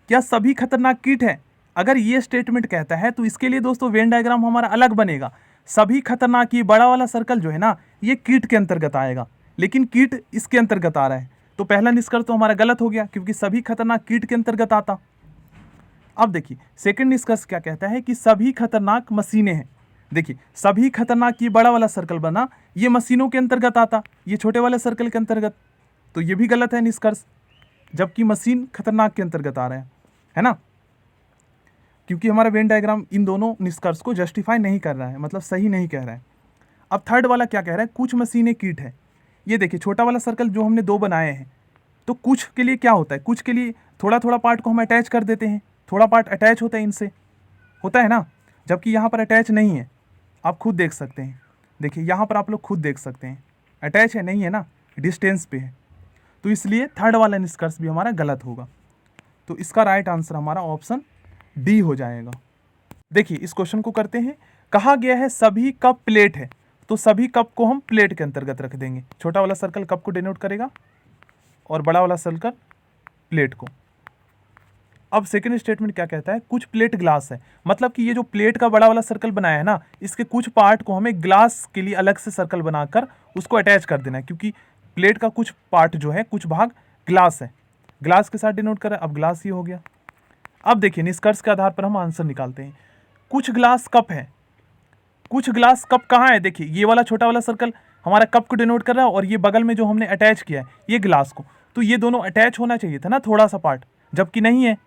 क्या सभी खतरनाक कीट हैं? अगर ये स्टेटमेंट कहता है तो इसके लिए दोस्तों वेन डायग्राम हमारा अलग बनेगा। सभी खतरनाक, ये बड़ा वाला सर्कल जो है ना ये कीट के अंतर्गत आएगा, लेकिन कीट इसके अंतर्गत आ रहा है, तो पहला निष्कर्ष तो हमारा गलत हो गया क्योंकि सभी खतरनाक कीट के अंतर्गत आता। अब देखिए सेकंड निष्कर्ष क्या कहता है कि सभी खतरनाक मशीनें हैं। देखिए सभी खतरनाक, ये बड़ा वाला सर्कल बना, ये मशीनों के अंतर्गत आता, ये छोटे वाले सर्कल के अंतर्गत, तो ये भी गलत है निष्कर्ष, जबकि मशीन खतरनाक के अंतर्गत आ रहा है ना, क्योंकि हमारा वेन डायग्राम इन दोनों निष्कर्ष को जस्टिफाई नहीं कर रहा है, मतलब सही नहीं कह रहा है। अब थर्ड वाला क्या कह रहा है, कुछ मशीनें कीट है। ये देखिए छोटा वाला सर्कल जो हमने दो बनाए हैं, तो कुछ के लिए क्या होता है, कुछ के लिए थोड़ा थोड़ा पार्ट को हम अटैच कर देते हैं, थोड़ा पार्ट अटैच होता है इनसे, होता है ना, जबकि यहाँ पर अटैच नहीं है। आप खुद देख सकते हैं, देखिए यहाँ पर आप लोग खुद देख सकते हैं अटैच है नहीं है ना, डिस्टेंस पे है, तो इसलिए थर्ड वाला निष्कर्ष भी हमारा गलत होगा। तो इसका राइट आंसर हमारा ऑप्शन डी हो जाएगा। देखिए इस क्वेश्चन को करते हैं। कहा गया है सभी कप प्लेट है, तो सभी कप को हम प्लेट के अंतर्गत रख देंगे। छोटा वाला सर्कल कप को डिनोट करेगा और बड़ा वाला सर्कल प्लेट को। अब सेकंड स्टेटमेंट क्या कहता है, कुछ प्लेट ग्लास है, मतलब कि ये जो प्लेट का बड़ा वाला सर्कल बनाया है ना, इसके कुछ पार्ट को हमें ग्लास के लिए अलग से सर्कल बनाकर उसको अटैच कर देना है, क्योंकि प्लेट का कुछ पार्ट जो है, कुछ भाग ग्लास है, ग्लास के साथ डिनोट करें। अब ग्लास ही हो गया। अब देखिए निष्कर्ष के आधार पर हम आंसर निकालते हैं। कुछ ग्लास कप है, कुछ ग्लास कप कहाँ है, देखिए ये वाला छोटा वाला सर्कल हमारा कप को डिनोट कर रहा है, और ये बगल में जो हमने अटैच किया है ये ग्लास को, तो ये दोनों अटैच होना चाहिए था ना थोड़ा सा पार्ट, जबकि नहीं है,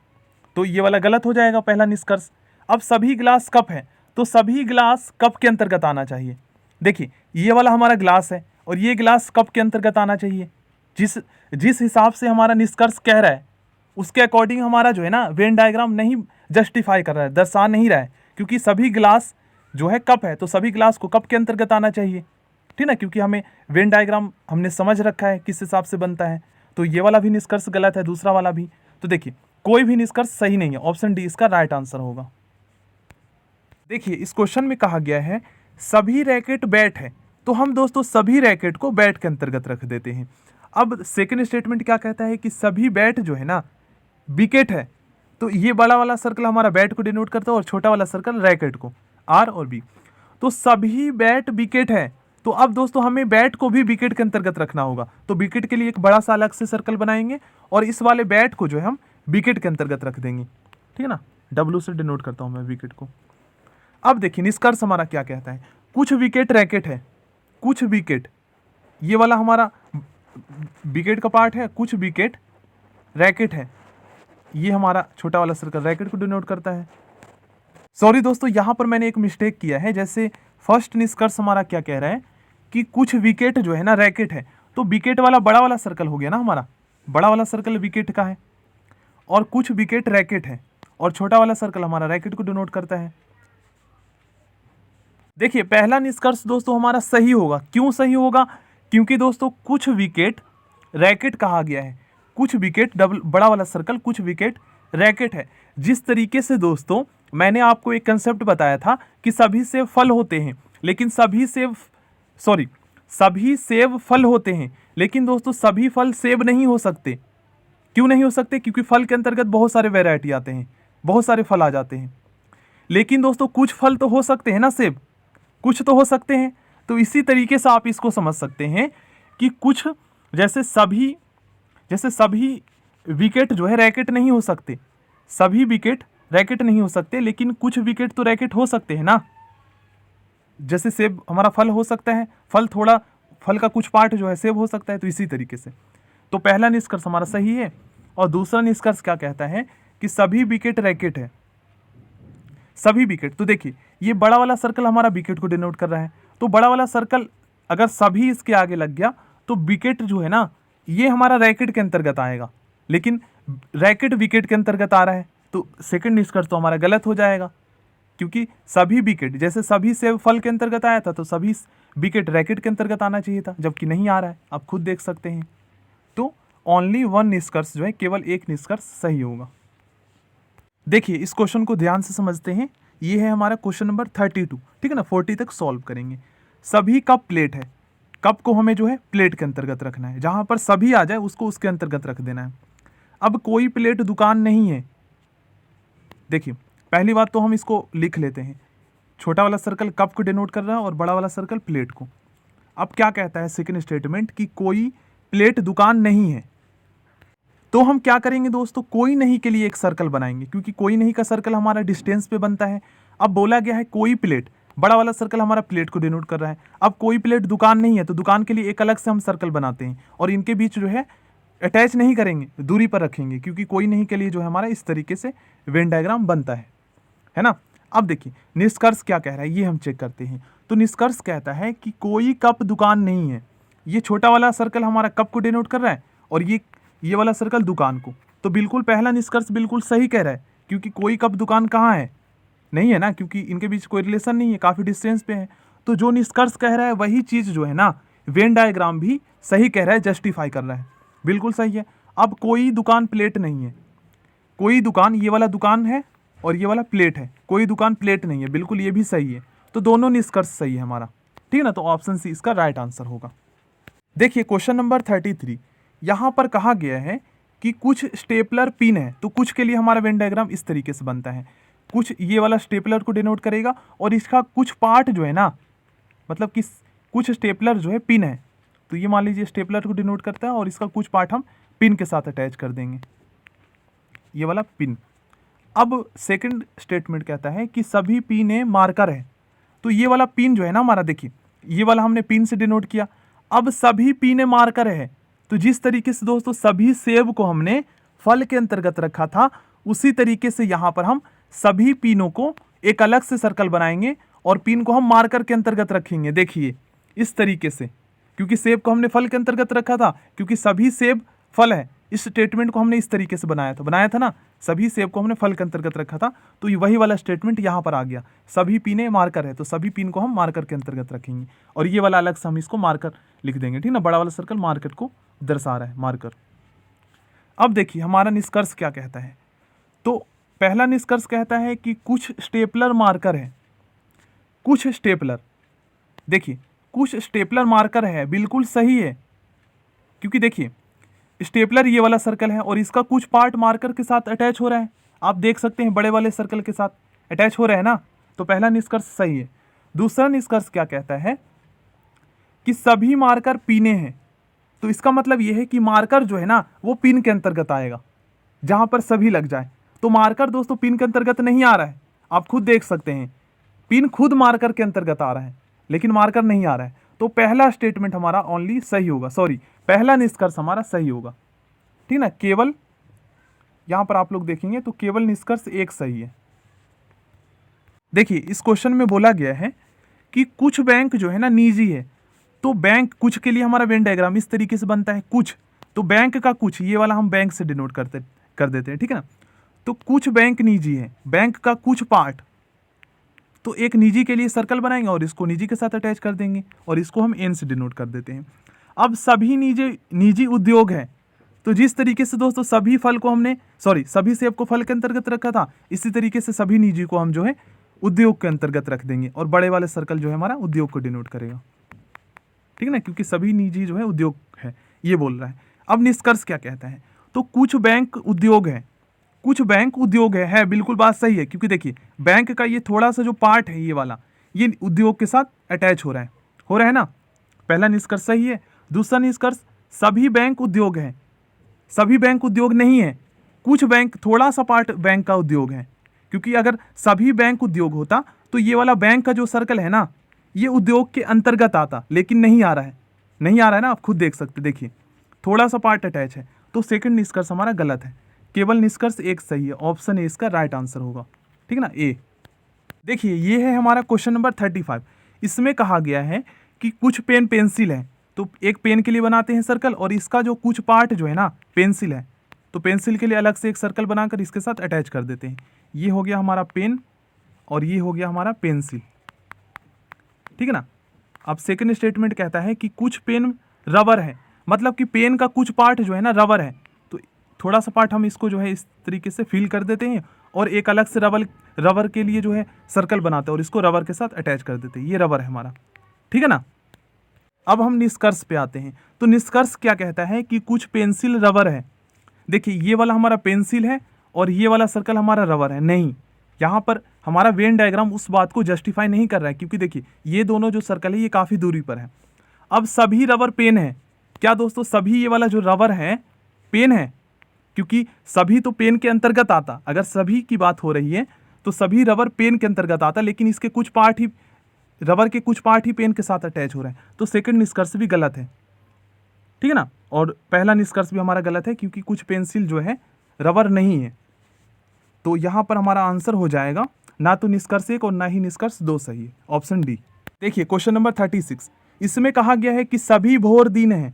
तो ये वाला गलत हो जाएगा पहला निष्कर्ष। अब सभी ग्लास कप है, तो सभी ग्लास कप के अंतर्गत आना चाहिए। देखिए ये वाला हमारा ग्लास है और ये ग्लास कप के अंतर्गत आना चाहिए। जिस हिसाब से हमारा निष्कर्ष कह रहा है उसके अकॉर्डिंग हमारा जो है ना वेन डायग्राम नहीं जस्टिफाई कर रहा है, दर्शा नहीं रहा है, क्योंकि सभी ग्लास जो है कप है, तो सभी ग्लास को कप के अंतर्गत आना चाहिए, ठीक ना, क्योंकि हमें वेन डायग्राम हमने समझ रखा है किस हिसाब से बनता है। तो ये वाला भी निष्कर्ष गलत है, दूसरा वाला भी। तो देखिए कोई भी निष्कर्ष सही नहीं है, ऑप्शन डी इसका राइट आंसर होगा। देखिए इस क्वेश्चन में कहा गया है सभी रैकेट बैट है, तो हम दोस्तों सभी रैकेट को बैट के अंतर्गत रख देते हैं। अब सेकंड स्टेटमेंट क्या कहता है कि सभी बैट जो है ना विकेट है, तो ये बड़ा वाला सर्कल हमारा बैट को डिनोट करता है और छोटा वाला सर्कल रैकेट को, आर और बी। तो सभी बैट विकेट है, तो अब दोस्तों हमें बैट को भी विकेट के अंतर्गत रखना होगा, तो विकेट के लिए एक बड़ा सा अलग से सर्कल बनाएंगे और इस वाले बैट को जो है हम विकेट के अंतर्गत रख देंगे, ठीक है ना, डब्ल्यू से डिनोट करता हूं मैं विकेट को। अब देखिए निष्कर्ष हमारा क्या कहता है, कुछ विकेट रैकेट है, कुछ विकेट, ये वाला हमारा विकेट का पार्ट है, कुछ विकेट रैकेट है, ये हमारा छोटा वाला सर्कल रैकेट को डिनोट करता है। सॉरी दोस्तों यहाँ पर मैंने एक मिस्टेक किया है, जैसे फर्स्ट निष्कर्ष हमारा क्या कह रहा है कि कुछ विकेट जो है ना रैकेट है, तो विकेट वाला बड़ा वाला सर्कल हो गया ना, हमारा बड़ा वाला सर्कल विकेट का है और कुछ विकेट रैकेट है और छोटा वाला सर्कल हमारा रैकेट को डिनोट करता है। देखिए पहला निष्कर्ष दोस्तों हमारा सही होगा। क्यों सही होगा, क्योंकि दोस्तों कुछ विकेट रैकेट कहा गया है, कुछ विकेट बड़ा वाला सर्कल कुछ विकेट रैकेट है। जिस तरीके से दोस्तों मैंने आपको एक कंसेप्ट बताया था कि सभी सेब फल होते हैं, लेकिन सभी सेब फल होते हैं, लेकिन दोस्तों सभी फल सेब नहीं हो सकते। क्यों नहीं हो सकते, क्योंकि फल के अंतर्गत बहुत सारे वैरायटी आते हैं, बहुत सारे फल आ जाते हैं, लेकिन दोस्तों कुछ फल तो हो सकते हैं ना, सेब कुछ तो हो सकते हैं। तो इसी तरीके से आप इसको समझ सकते हैं कि कुछ, जैसे सभी जैसे सभी विकेट जो है रैकेट नहीं हो सकते, सभी विकेट रैकेट नहीं हो सकते, लेकिन कुछ विकेट तो रैकेट हो सकते हैं ना। जैसे सेब हमारा फल हो सकता है, फल का कुछ पार्ट जो है सेब हो सकता है, तो इसी तरीके से। तो पहला निष्कर्ष हमारा सही है। और दूसरा निष्कर्ष क्या कहता है कि सभी विकेट रैकेट है, सभी विकेट। तो देखिए ये बड़ा वाला सर्कल हमारा विकेट को डिनोट कर रहा है, तो बड़ा वाला सर्कल अगर सभी इसके आगे लग गया तो विकेट जो है ना ये हमारा रैकेट के अंतर्गत आएगा, लेकिन रैकेट विकेट के अंतर्गत आ रहा है, तो सेकंड निष्कर्ष तो हमारा गलत हो जाएगा, क्योंकि सभी विकेट, जैसे सभी सेब फल के अंतर्गत आया था तो सभी विकेट रैकेट के अंतर्गत आना चाहिए था, जबकि नहीं आ रहा है, आप खुद देख सकते हैं। तो ओनली वन निष्कर्ष जो है, केवल एक निष्कर्ष सही होगा। देखिए इस क्वेश्चन को ध्यान से समझते हैं। ये है हमारा क्वेश्चन नंबर 32, ठीक है ना, 40 तक सॉल्व करेंगे। सभी कप प्लेट है, कप को हमें जो है प्लेट के अंतर्गत रखना है, जहां पर सभी आ जाए उसको उसके अंतर्गत रख देना है। अब कोई प्लेट दुकान नहीं है। देखिए पहली बात तो हम इसको लिख लेते हैं, छोटा वाला सर्कल कप को डिनोट कर रहा है और बड़ा वाला सर्कल प्लेट को। अब क्या कहता है सेकंड स्टेटमेंट कि कोई प्लेट दुकान नहीं है। तो हम क्या करेंगे दोस्तों, कोई नहीं के लिए एक सर्कल बनाएंगे, क्योंकि कोई नहीं का सर्कल हमारा डिस्टेंस पे बनता है। अब बोला गया है कोई प्लेट, बड़ा वाला सर्कल हमारा प्लेट को डिनोट कर रहा है। अब कोई प्लेट दुकान नहीं है, तो दुकान के लिए एक अलग से हम सर्कल बनाते हैं और इनके बीच जो है अटैच नहीं करेंगे, दूरी पर रखेंगे, क्योंकि कोई नहीं के लिए जो है हमारा इस तरीके से वेन डायग्राम बनता है ना। अब देखिए निष्कर्ष क्या कह रहा है ये हम चेक करते हैं। तो निष्कर्ष कहता है कि कोई कप दुकान नहीं है। ये छोटा वाला सर्कल हमारा कप को डिनोट कर रहा है और ये वाला सर्कल दुकान को। तो बिल्कुल पहला निष्कर्ष बिल्कुल सही कह रहा है, क्योंकि कोई कप दुकान कहाँ है, नहीं है ना, क्योंकि इनके बीच कोई रिलेशन नहीं है, काफ़ी डिस्टेंस पे है। तो जो निष्कर्ष कह रहा है वही चीज़ जो है ना वेन डायग्राम भी सही कह रहा है, जस्टिफाई कर रहा है, बिल्कुल सही है। अब कोई दुकान प्लेट नहीं है, कोई दुकान, ये वाला दुकान है और ये वाला प्लेट है, कोई दुकान प्लेट नहीं है, बिल्कुल ये भी सही है। तो दोनों निष्कर्ष सही है हमारा, ठीक है ना। तो ऑप्शन सी इसका राइट आंसर होगा। देखिए क्वेश्चन नंबर 33, यहाँ पर कहा गया है कि कुछ स्टेपलर पिन है। तो कुछ के लिए हमारा वेन डायग्राम इस तरीके से बनता है, कुछ ये वाला स्टेपलर को डिनोट करेगा और इसका कुछ पार्ट जो है ना, मतलब कि कुछ स्टेपलर जो है पिन है, तो ये मान लीजिए स्टेपलर को डिनोट करता है और इसका कुछ पार्ट हम पिन के साथ अटैच कर देंगे, ये वाला पिन। अब सेकंड स्टेटमेंट कहता है कि सभी पिन मार्कर है। तो ये वाला पिन जो है ना हमारा, देखिए ये वाला हमने पिन से डिनोट किया। अब सभी पिन मार्कर है, तो जिस तरीके से दोस्तों सभी सेब को हमने फल के अंतर्गत रखा था, उसी तरीके से यहाँ पर हम सभी पिनों को एक अलग से सर्कल बनाएंगे और पिन को हम मार्कर के अंतर्गत रखेंगे। देखिए इस तरीके से, क्योंकि सेब को हमने फल के अंतर्गत रखा था, क्योंकि सभी सेब फल है, इस स्टेटमेंट को हमने इस तरीके से बनाया था ना, सभी सेब को हमने फल के अंतर्गत रखा था, तो वही वाला स्टेटमेंट यहाँ पर आ गया। सभी पिने मार्कर है, तो सभी पिन को हम मार्कर के अंतर्गत रखेंगे और ये वाला अलग से हम इसको मार्कर लिख देंगे, ठीक ना। बड़ा वाला सर्कल मार्कर को दर्शा रहा है, मार्कर। अब देखिए हमारा निष्कर्ष क्या कहता है। तो पहला निष्कर्ष कहता है कि कुछ स्टेपलर मार्कर है, कुछ स्टेपलर, देखिए कुछ स्टेपलर मार्कर है, बिल्कुल सही है, क्योंकि देखिए स्टेपलर ये वाला सर्कल है और इसका कुछ पार्ट मार्कर के साथ अटैच हो रहा है, आप देख सकते हैं बड़े वाले सर्कल के साथ अटैच हो रहा है ना। तो पहला निष्कर्ष सही है। दूसरा निष्कर्ष क्या कहता है कि सभी मार्कर पिने हैं। तो इसका मतलब ये है कि मार्कर जो है ना वो पिन के अंतर्गत आएगा, जहां पर सभी लग जाए। तो मार्कर दोस्तों पिन के अंतर्गत नहीं आ रहा है, आप खुद देख सकते हैं, पिन खुद मार्कर के अंतर्गत आ रहा है, लेकिन मार्कर नहीं आ रहा है। तो पहला स्टेटमेंट हमारा ओनली सही होगा, पहला निष्कर्ष हमारा सही होगा, ठीक ना। केवल यहां पर आप लोग देखेंगे तो केवल निष्कर्ष एक सही है। देखिए इस क्वेश्चन में बोला गया है कि कुछ बैंक जो है ना निजी है। तो बैंक कुछ के लिए हमारा वेन डायग्राम इस तरीके से बनता है, कुछ, तो बैंक का कुछ, ये वाला हम बैंक से डिनोट कर देते हैं, ठीक है ना। तो कुछ बैंक निजी है, बैंक का कुछ पार्ट, तो एक निजी के लिए सर्कल बनाएंगे और इसको निजी के साथ अटैच कर देंगे और इसको हम एन से डिनोट कर देते हैं। अब सभी निजी उद्योग है, तो जिस तरीके से दोस्तों सभी सभी सेब को फल के अंतर्गत रखा था, इसी तरीके से सभी निजी को हम जो है उद्योग के अंतर्गत रख देंगे और बड़े वाले सर्कल जो है हमारा उद्योग को डिनोट करेगा, ठीक है ना, क्योंकि सभी निजी जो है उद्योग है, ये बोल रहा है। अब निष्कर्ष क्या कहता है, तो कुछ बैंक उद्योग है, कुछ बैंक उद्योग है, बिल्कुल बात सही है, क्योंकि देखिए बैंक का ये थोड़ा सा जो पार्ट है, ये वाला, ये उद्योग के साथ अटैच हो रहा है ना। पहला निष्कर्ष सही है। दूसरा निष्कर्ष सभी बैंक उद्योग है, सभी बैंक उद्योग नहीं है, कुछ बैंक, थोड़ा सा पार्ट बैंक का उद्योग है। क्योंकि अगर सभी बैंक उद्योग होता तो ये वाला बैंक का जो सर्कल है ना, ये उद्योग के अंतर्गत आता, लेकिन नहीं आ रहा है, नहीं आ रहा है ना, आप खुद देख सकते, देखिए थोड़ा सा पार्ट अटैच है। तो सेकंड निष्कर्ष हमारा गलत है, केवल निष्कर्ष एक सही है, ऑप्शन ए इसका राइट आंसर होगा, ठीक है ना, ए। देखिए ये है हमारा क्वेश्चन नंबर 35। इसमें कहा गया है कि कुछ पेन पेंसिल है, तो एक पेन के लिए बनाते हैं सर्कल, और इसका जो कुछ पार्ट जो है ना पेंसिल है, तो पेंसिल के लिए अलग से एक सर्कल बनाकर इसके साथ अटैच कर देते हैं। ये हो गया हमारा पेन और ये हो गया हमारा पेंसिल, ठीक है ना। अब सेकंड स्टेटमेंट कहता है कि कुछ पेन रबर है, मतलब कि पेन का कुछ पार्ट जो है ना रबर है, तो थोड़ा सा पार्ट हम इसको जो है इस तरीके से फिल कर देते हैं और एक अलग से रबर के लिए जो है सर्कल बनाते हैं और इसको रबर के साथ अटैच कर देते हैं। ये रबर है हमारा, ठीक है ना। अब हम निष्कर्ष पे आते हैं। तो निष्कर्ष क्या कहता है कि कुछ पेंसिल रबर है। देखिए ये वाला हमारा पेंसिल है और ये वाला सर्कल हमारा रबर है। नहीं, यहाँ पर हमारा वेन डायग्राम उस बात को जस्टिफाई नहीं कर रहा है, क्योंकि देखिए ये दोनों जो सर्कल है ये काफ़ी दूरी पर है। अब सभी रबर पेन है क्या दोस्तों? सभी ये वाला जो रबर है पेन है, क्योंकि सभी तो पेन के अंतर्गत आता। अगर सभी की बात हो रही है तो सभी रबर पेन के अंतर्गत आता, लेकिन इसके कुछ पार्ट ही, रबर के कुछ पार्ट ही पेन के साथ अटैच हो रहे हैं। तो सेकंड निष्कर्ष भी गलत है, ठीक है ना। और पहला निष्कर्ष भी हमारा गलत है, क्योंकि कुछ पेंसिल जो है रबर नहीं है। तो यहाँ पर हमारा आंसर हो जाएगा ना तो निष्कर्ष 1 और ना ही निष्कर्ष 2 सही है, ऑप्शन डी। देखिए क्वेश्चन नंबर 36, इसमें कहा गया है कि सभी भोर दिन है।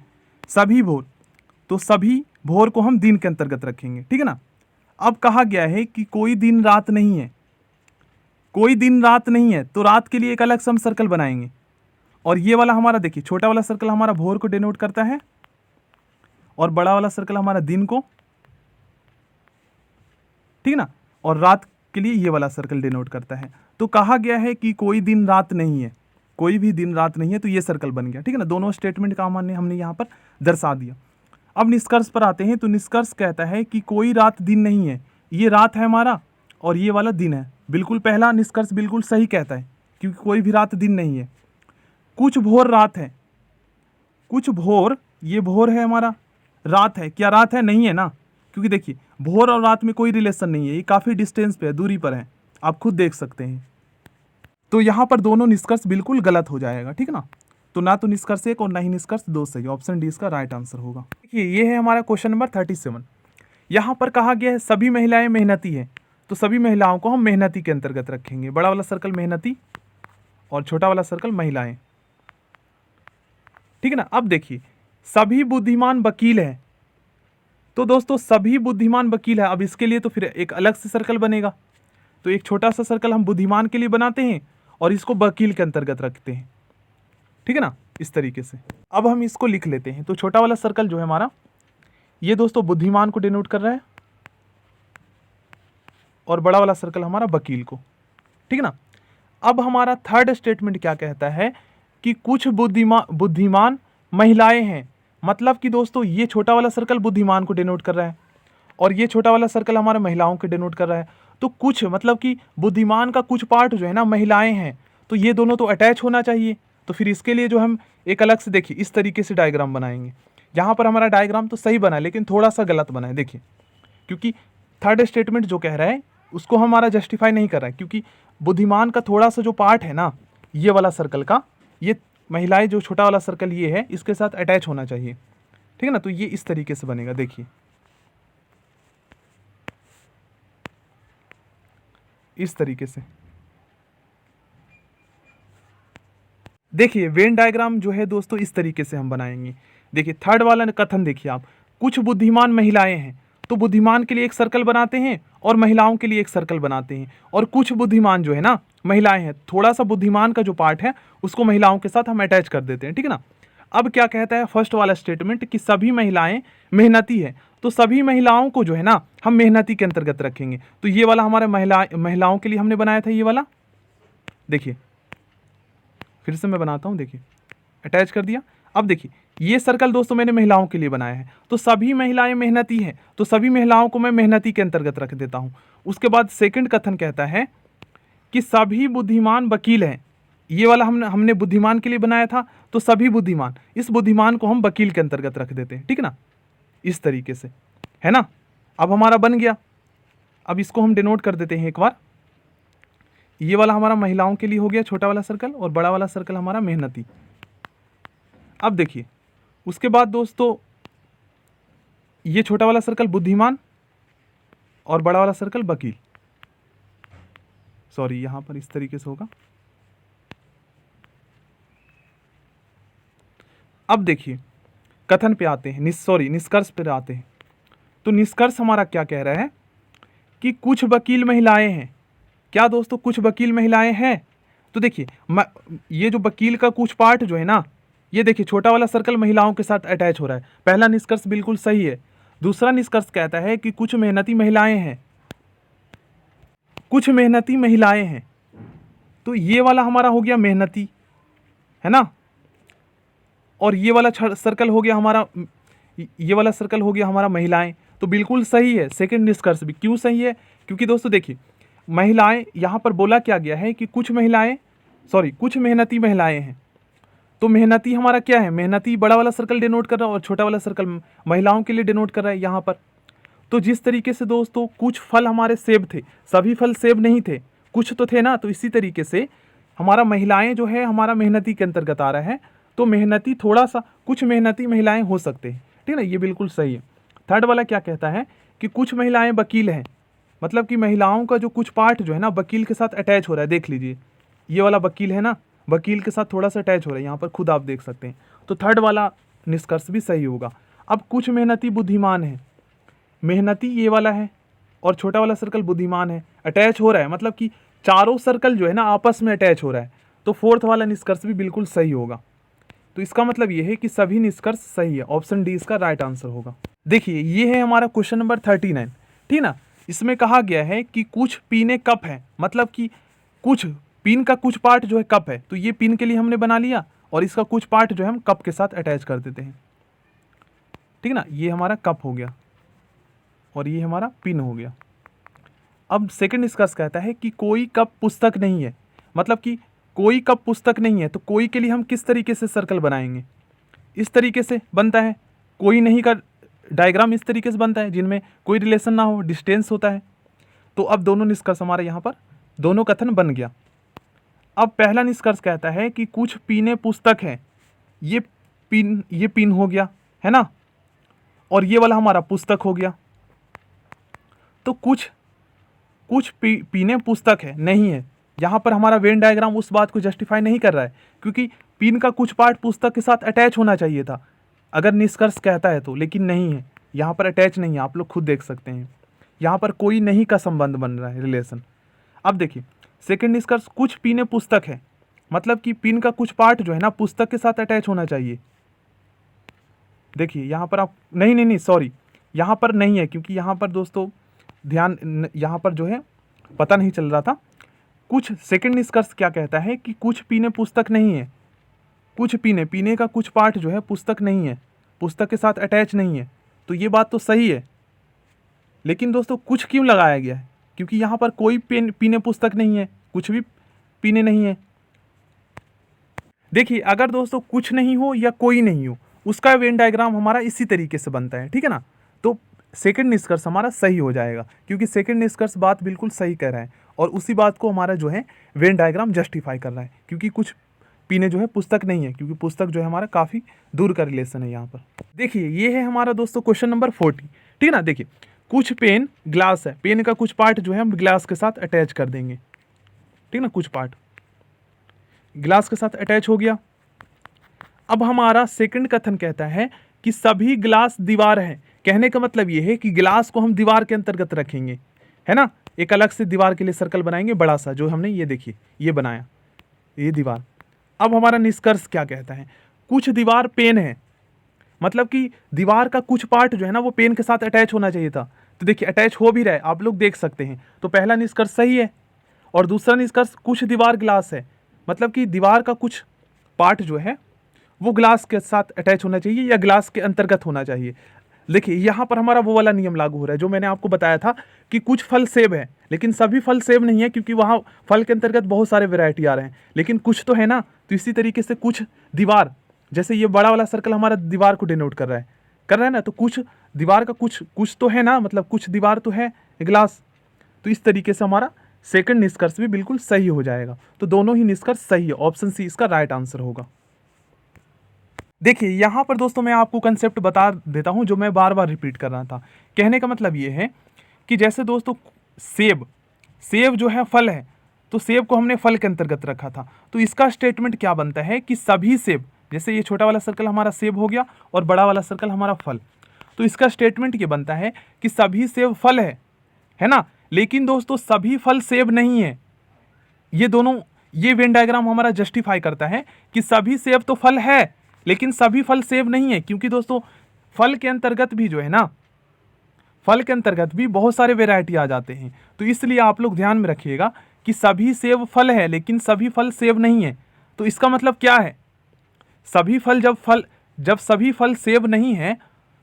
सभी भोर, तो सभी भोर को हम दिन के अंतर्गत रखेंगे, ठीक है ना। अब कहा गया है कि कोई दिन रात नहीं है, कोई दिन रात नहीं है, तो रात के लिए एक अलग से हम सर्कल बनाएंगे। और ये वाला हमारा देखिए छोटा वाला सर्कल हमारा भोर को डिनोट करता है और बड़ा वाला सर्कल हमारा दिन को, ठीक है ना। और रात के लिए ये वाला सर्कल डिनोट करता है। तो कहा गया है कि कोई दिन रात नहीं है, कोई भी दिन रात नहीं है, तो ये सर्कल बन गया, ठीक है ना। दोनों स्टेटमेंट का हमने यहाँ पर दर्शा दिया। अब निष्कर्ष पर आते हैं। तो निष्कर्ष कहता है कि कोई रात दिन नहीं है। ये रात है हमारा और ये वाला दिन है। बिल्कुल पहला निष्कर्ष बिल्कुल सही कहता है, क्योंकि कोई भी रात दिन नहीं है। कुछ भोर रात है, कुछ भोर, ये भोर है हमारा, रात है, क्या रात है? नहीं है ना, क्योंकि देखिए भोर और रात में कोई रिलेशन नहीं है, ये काफ़ी डिस्टेंस पे है, दूरी पर है, आप खुद देख सकते हैं। तो यहाँ पर दोनों निष्कर्ष बिल्कुल गलत हो जाएगा, ठीक है ना। तो ना तो निष्कर्ष 1 और ना ही निष्कर्ष 2 सही, ऑप्शन डी इसका राइट आंसर होगा। देखिए ये है हमारा क्वेश्चन नंबर 37। यहाँ पर कहा गया है सभी महिलाएं मेहनती है, तो सभी महिलाओं को हम मेहनती के अंतर्गत रखेंगे। बड़ा वाला सर्कल मेहनती और छोटा वाला सर्कल महिलाएं, ठीक है ना। अब देखिए सभी बुद्धिमान वकील है, तो दोस्तों सभी बुद्धिमान वकील है। अब इसके लिए तो फिर एक अलग से सर्कल बनेगा। तो एक छोटा सा सर्कल हम बुद्धिमान के लिए बनाते हैं और इसको वकील के अंतर्गत रखते हैं, ठीक है ना, इस तरीके से। अब हम इसको लिख लेते हैं। तो छोटा वाला सर्कल जो है हमारा, ये दोस्तों बुद्धिमान को डिनोट कर रहा है और बड़ा वाला सर्कल हमारा वकील को, ठीक है ना। अब हमारा थर्ड स्टेटमेंट क्या कहता है कि कुछ बुद्धिमान महिलाएं हैं। मतलब कि दोस्तों ये छोटा वाला सर्कल बुद्धिमान को डिनोट कर रहा है और ये छोटा वाला सर्कल हमारे महिलाओं को डिनोट कर रहा है। तो कुछ मतलब कि बुद्धिमान का कुछ पार्ट जो है ना महिलाएं हैं, तो ये दोनों तो अटैच होना चाहिए। तो फिर इसके लिए जो हम एक अलग से देखिए इस तरीके से डायग्राम बनाएंगे। यहाँ पर हमारा डायग्राम तो सही बना है, लेकिन थोड़ा सा गलत बना है, देखिए, क्योंकि थर्ड स्टेटमेंट जो कह रहा है उसको हमारा जस्टिफाई नहीं कर रहा है, क्योंकि बुद्धिमान का थोड़ा सा जो पार्ट है ना ये वाला सर्कल का, ये महिलाएं जो छोटा वाला सर्कल ये है इसके साथ अटैच होना चाहिए, ठीक है ना। तो ये इस तरीके से बनेगा, देखिए इस तरीके से। देखिए वेन डायग्राम जो है दोस्तों इस तरीके से हम बनाएंगे। देखिए थर्ड वाला कथन देखिए आप, कुछ बुद्धिमान महिलाएं हैं, तो बुद्धिमान के लिए एक सर्कल बनाते हैं और महिलाओं के लिए एक सर्कल बनाते हैं। और कुछ बुद्धिमान जो है ना महिलाएं हैं, थोड़ा सा बुद्धिमान का जो पार्ट है उसको महिलाओं के साथ हम अटैच कर देते हैं, ठीक है ना। अब क्या कहता है फर्स्ट वाला स्टेटमेंट कि सभी महिलाएं मेहनती है, तो सभी महिलाओं को जो है ना हम मेहनती के अंतर्गत रखेंगे। तो ये वाला हमारे महिलाओं के लिए हमने बनाया था, ये वाला देखिए, फिर से मैं बनाता हूँ, देखिए अटैच कर दिया। अब देखिए ये सर्कल दोस्तों मैंने महिलाओं के लिए बनाया है, तो सभी महिलाएं मेहनती हैं, तो सभी महिलाओं को मैं मेहनती के अंतर्गत रख देता हूँ। उसके बाद सेकंड कथन कहता है कि सभी बुद्धिमान वकील हैं। ये वाला हमने बुद्धिमान के लिए बनाया था, तो सभी बुद्धिमान, इस बुद्धिमान को हम वकील के अंतर्गत रख देते हैं, ठीक है ना। इस तरीके से, है ना। अब हमारा बन गया। अब इसको हम डिनोट कर देते हैं एक बार। ये वाला हमारा महिलाओं के लिए हो गया छोटा वाला सर्कल, और बड़ा वाला सर्कल हमारा मेहनती। अब देखिए उसके बाद दोस्तों ये छोटा वाला सर्कल बुद्धिमान और बड़ा वाला सर्कल वकील। सॉरी, यहां पर इस तरीके से होगा। अब देखिए कथन पे आते हैं, निष्कर्ष पे आते हैं। तो निष्कर्ष हमारा क्या कह रहा है कि कुछ वकील महिलाएं हैं। क्या दोस्तों, कुछ वकील महिलाएं हैं। तो देखिए ये जो वकील का कुछ पार्ट जो है ना, ये देखिए छोटा वाला सर्कल महिलाओं के साथ अटैच हो रहा है। पहला निष्कर्ष बिल्कुल सही है। दूसरा निष्कर्ष कहता है कि कुछ मेहनती महिलाएं हैं, कुछ मेहनती महिलाएं हैं। तो ये वाला हमारा हो गया मेहनती, है ना। और ये वाला सर्कल हो गया हमारा, ये वाला सर्कल हो गया हमारा महिलाएं। तो बिल्कुल सही है सेकंड निष्कर्ष भी। क्यों सही है? क्योंकि दोस्तों देखिए महिलाएं, यहाँ पर बोला क्या गया है कि कुछ मेहनती महिलाएं हैं। तो मेहनती हमारा क्या है, मेहनती बड़ा वाला सर्कल डिनोट कर रहा है और छोटा वाला सर्कल महिलाओं के लिए डिनोट कर रहा है यहाँ पर। तो जिस तरीके से दोस्तों कुछ फल हमारे सेब थे, सभी फल सेब नहीं थे, कुछ तो थे ना। तो इसी तरीके से हमारा महिलाएं जो है हमारा मेहनती के अंतर्गत आ रहा है। तो मेहनती थोड़ा सा, कुछ मेहनती महिलाएं हो सकते हैं, ठीक है ना, ये बिल्कुल सही है। थर्ड वाला क्या कहता है कि कुछ महिलाएं वकील हैं, मतलब कि महिलाओं का जो कुछ पार्ट जो है ना वकील के साथ अटैच हो रहा है। देख लीजिए ये वाला वकील है ना, वकील के साथ थोड़ा सा अटैच हो रहा है, यहाँ पर खुद आप देख सकते हैं। तो थर्ड वाला निष्कर्ष भी सही होगा। अब कुछ मेहनती बुद्धिमान है, मेहनती ये वाला है और छोटा वाला सर्कल बुद्धिमान है, अटैच हो रहा है, मतलब कि चारों सर्कल जो है ना आपस में अटैच हो रहा है। तो फोर्थ वाला निष्कर्ष भी बिल्कुल सही होगा। तो इसका मतलब ये है कि सभी निष्कर्ष सही है। ऑप्शन डी इसका राइट आंसर होगा। देखिए ये है हमारा क्वेश्चन नंबर 39, ठीक ना। इसमें कहा गया है कि कुछ पीने कप है, मतलब कि कुछ पिन का कुछ पार्ट जो है कप है। तो ये पिन के लिए हमने बना लिया और इसका कुछ पार्ट जो है हम कप के साथ अटैच कर देते हैं, ठीक ना। ये हमारा कप हो गया और ये हमारा पिन हो गया। अब सेकंड निष्कर्ष कहता है कि कोई कप पुस्तक नहीं है, मतलब कि कोई कप पुस्तक नहीं है। तो कोई के लिए हम किस तरीके से सर्कल बनाएंगे, इस तरीके से बनता है। कोई नहीं का डायग्राम इस तरीके से बनता है जिनमें कोई रिलेशन ना हो, डिस्टेंस होता है। तो अब दोनों निष्कर्ष हमारे यहाँ पर दोनों कथन बन गया। अब पहला निष्कर्ष कहता है कि कुछ पीने पुस्तक है, ये पिन हो गया, है ना, और ये वाला हमारा पुस्तक हो गया। तो कुछ पीने पुस्तक है नहीं है, यहाँ पर हमारा वेन डायग्राम उस बात को जस्टिफाई नहीं कर रहा है, क्योंकि पिन का कुछ पार्ट पुस्तक के साथ अटैच होना चाहिए था अगर निष्कर्ष कहता है तो, लेकिन नहीं है, यहाँ पर अटैच नहीं है। आप लोग खुद देख सकते हैं यहाँ पर कोई नहीं का संबंध बन रहा है, रिलेशन। अब देखिए सेकंड निष्कर्ष, कुछ पीने पुस्तक है, मतलब कि पिन का कुछ पार्ट जो है ना पुस्तक के साथ अटैच होना चाहिए। देखिए यहाँ पर आप नहीं सॉरी, यहाँ पर नहीं है, क्योंकि यहाँ पर दोस्तों ध्यान, यहाँ पर जो है पता नहीं चल रहा था। कुछ सेकंड निष्कर्ष क्या कहता है कि कुछ पीने पुस्तक नहीं है, कुछ पीने का कुछ पार्ट जो है पुस्तक नहीं है, पुस्तक के साथ अटैच नहीं है। तो ये बात तो सही है, लेकिन दोस्तों कुछ क्यों लगाया गया है, क्योंकि यहाँ पर कोई पीने पुस्तक नहीं है, कुछ भी पीने नहीं है। देखिए अगर दोस्तों कुछ नहीं हो या कोई नहीं हो, उसका वेन डायग्राम हमारा इसी तरीके से बनता है, ठीक है ना। तो सेकंड निष्कर्ष हमारा सही हो जाएगा, क्योंकि सेकंड निष्कर्ष बात बिल्कुल सही कह रहा है और उसी बात को हमारा जो है वेन डायग्राम जस्टिफाई कर रहा है, क्योंकि कुछ पीने जो है पुस्तक नहीं है, क्योंकि पुस्तक जो है हमारा काफ़ी दूर का रिलेशन है यहाँ पर। देखिए ये है हमारा दोस्तों क्वेश्चन नंबर 40, ठीक है ना। देखिए कुछ पेन ग्लास है, पेन का कुछ पार्ट जो है हम ग्लास के साथ अटैच कर देंगे, ठीक ना, कुछ पार्ट ग्लास के साथ अटैच हो गया। अब हमारा सेकंड कथन कहता है कि सभी ग्लास दीवार है। कहने का मतलब ये है कि ग्लास को हम दीवार के अंतर्गत रखेंगे, है ना। एक अलग से दीवार के लिए सर्कल बनाएंगे बड़ा सा, जो हमने ये देखिए ये बनाया, ये दीवार। अब हमारा निष्कर्ष क्या कहता है, कुछ दीवार पेन है, मतलब कि दीवार का कुछ पार्ट जो है ना वो पेन के साथ अटैच होना चाहिए था। तो देखिए अटैच हो भी रहा है, आप लोग देख सकते हैं। तो पहला निष्कर्ष सही है। और दूसरा निष्कर्ष कुछ दीवार ग्लास है, मतलब कि दीवार का कुछ पार्ट जो है वो ग्लास के साथ अटैच होना चाहिए या ग्लास के अंतर्गत होना चाहिए। देखिए यहाँ पर हमारा वो वाला नियम लागू हो रहा है जो मैंने आपको बताया था कि कुछ फल सेब है, लेकिन सभी फल सेब नहीं है, क्योंकि वहाँ फल के अंतर्गत बहुत सारे वैरायटी आ रहे हैं, लेकिन कुछ तो है ना। तो इसी तरीके से कुछ दीवार, जैसे ये बड़ा वाला सर्कल हमारा दीवार को डिनोट कर रहा है ना, तो कुछ दीवार का कुछ तो है ना, मतलब कुछ दीवार तो है ग्लास। तो इस तरीके से हमारा सेकंड निष्कर्ष भी बिल्कुल सही हो जाएगा। तो दोनों ही निष्कर्ष सही है, ऑप्शन सी इसका राइट आंसर होगा। देखिए यहाँ पर दोस्तों मैं आपको कंसेप्ट बता देता हूँ जो मैं बार बार रिपीट कर रहा था। कहने का मतलब ये है कि जैसे दोस्तों सेब जो है फल है, तो सेब को हमने फल के अंतर्गत रखा था। तो इसका स्टेटमेंट क्या बनता है कि सभी सेब, जैसे ये छोटा वाला सर्कल हमारा सेब हो गया और बड़ा वाला सर्कल हमारा फल, तो इसका स्टेटमेंट ये बनता है कि सभी सेब फल है ना। लेकिन दोस्तों सभी फल सेब नहीं है। ये वेन डायग्राम हमारा जस्टिफाई करता है कि सभी सेब तो फल है लेकिन सभी फल सेब नहीं है, क्योंकि दोस्तों फल के अंतर्गत भी जो है ना, फल के अंतर्गत भी बहुत सारे वेराइटी आ जाते हैं। तो इसलिए आप लोग ध्यान में रखिएगा कि सभी सेब फल है लेकिन सभी फल सेब नहीं है। तो इसका मतलब क्या है, जब सभी फल सेब नहीं है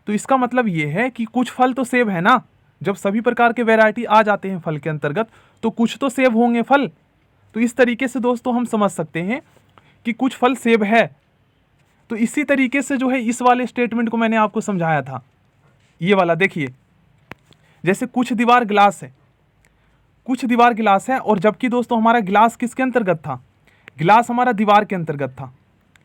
तो इसका मतलब ये है कि कुछ फल तो सेब है ना। जब सभी प्रकार के वैरायटी आ जाते हैं फल के अंतर्गत तो कुछ तो सेब होंगे फल। तो इस तरीके से दोस्तों हम समझ सकते हैं कि कुछ फल सेब है। तो इसी तरीके से जो है इस वाले स्टेटमेंट को मैंने आपको समझाया था। ये वाला देखिए, जैसे कुछ दीवार गिलास है और जबकि दोस्तों हमारा गिलास किसके अंतर्गत था, गिलास हमारा दीवार के अंतर्गत था,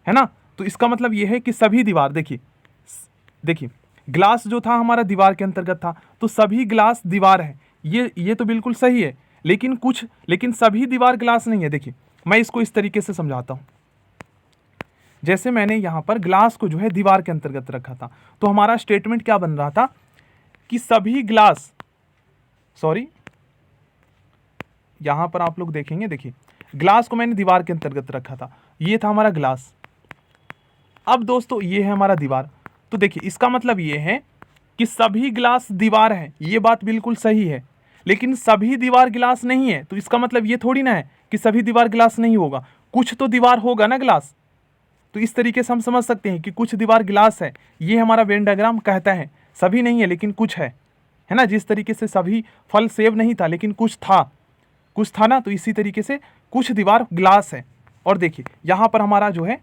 है ना। तो इसका मतलब यह है कि सभी दीवार, देखिए ग्लास जो था हमारा दीवार के अंतर्गत था, तो सभी ग्लास दीवार है, ये तो बिल्कुल सही है। लेकिन सभी दीवार ग्लास नहीं है। देखिए मैं इसको इस तरीके से समझाता हूं। जैसे मैंने यहां पर ग्लास को जो है दीवार के अंतर्गत रखा था, तो हमारा स्टेटमेंट क्या बन रहा था कि सभी ग्लास, यहां पर आप लोग देखेंगे, देखिए ग्लास को मैंने दीवार के अंतर्गत रखा था, ये था हमारा ग्लास। अब दोस्तों ये है हमारा दीवार। तो देखिए इसका मतलब ये है कि सभी ग्लास दीवार है, ये बात बिल्कुल सही है। लेकिन सभी दीवार गिलास नहीं है, तो इसका मतलब ये थोड़ी ना है कि सभी दीवार गिलास नहीं होगा, कुछ तो दीवार होगा ना ग्लास। तो इस तरीके से हम समझ सकते हैं कि कुछ दीवार गिलास है, ये हमारा वेन डायग्राम कहता है। सभी नहीं है लेकिन कुछ है ना। जिस तरीके से सभी फल सेब नहीं था लेकिन कुछ था ना, तो इसी तरीके से कुछ दीवार ग्लास है। और देखिए यहां पर हमारा जो है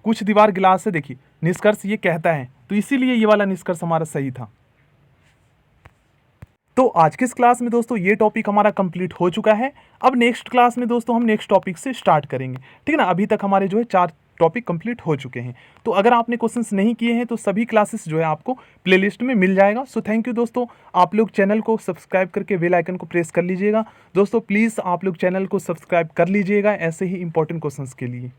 कुछ दीवार गिलास है, देखिए निष्कर्ष ये कहता है, तो इसीलिए ये वाला निष्कर्ष हमारा सही था। तो आज के इस क्लास में दोस्तों ये टॉपिक हमारा कंप्लीट हो चुका है। अब नेक्स्ट क्लास में दोस्तों हम नेक्स्ट टॉपिक से स्टार्ट करेंगे, ठीक है ना। अभी तक हमारे जो है 4 टॉपिक कंप्लीट हो चुके हैं। तो अगर आपने क्वेश्चंस नहीं किए हैं तो सभी क्लासेस जो है आपको प्लेलिस्ट में मिल जाएगा। सो थैंक यू दोस्तों, आप लोग चैनल को सब्सक्राइब करके बेल आइकन को प्रेस कर लीजिएगा। दोस्तों प्लीज़ आप लोग चैनल को सब्सक्राइब कर लीजिएगा ऐसे ही इंपॉर्टेंट क्वेश्चंस के लिए।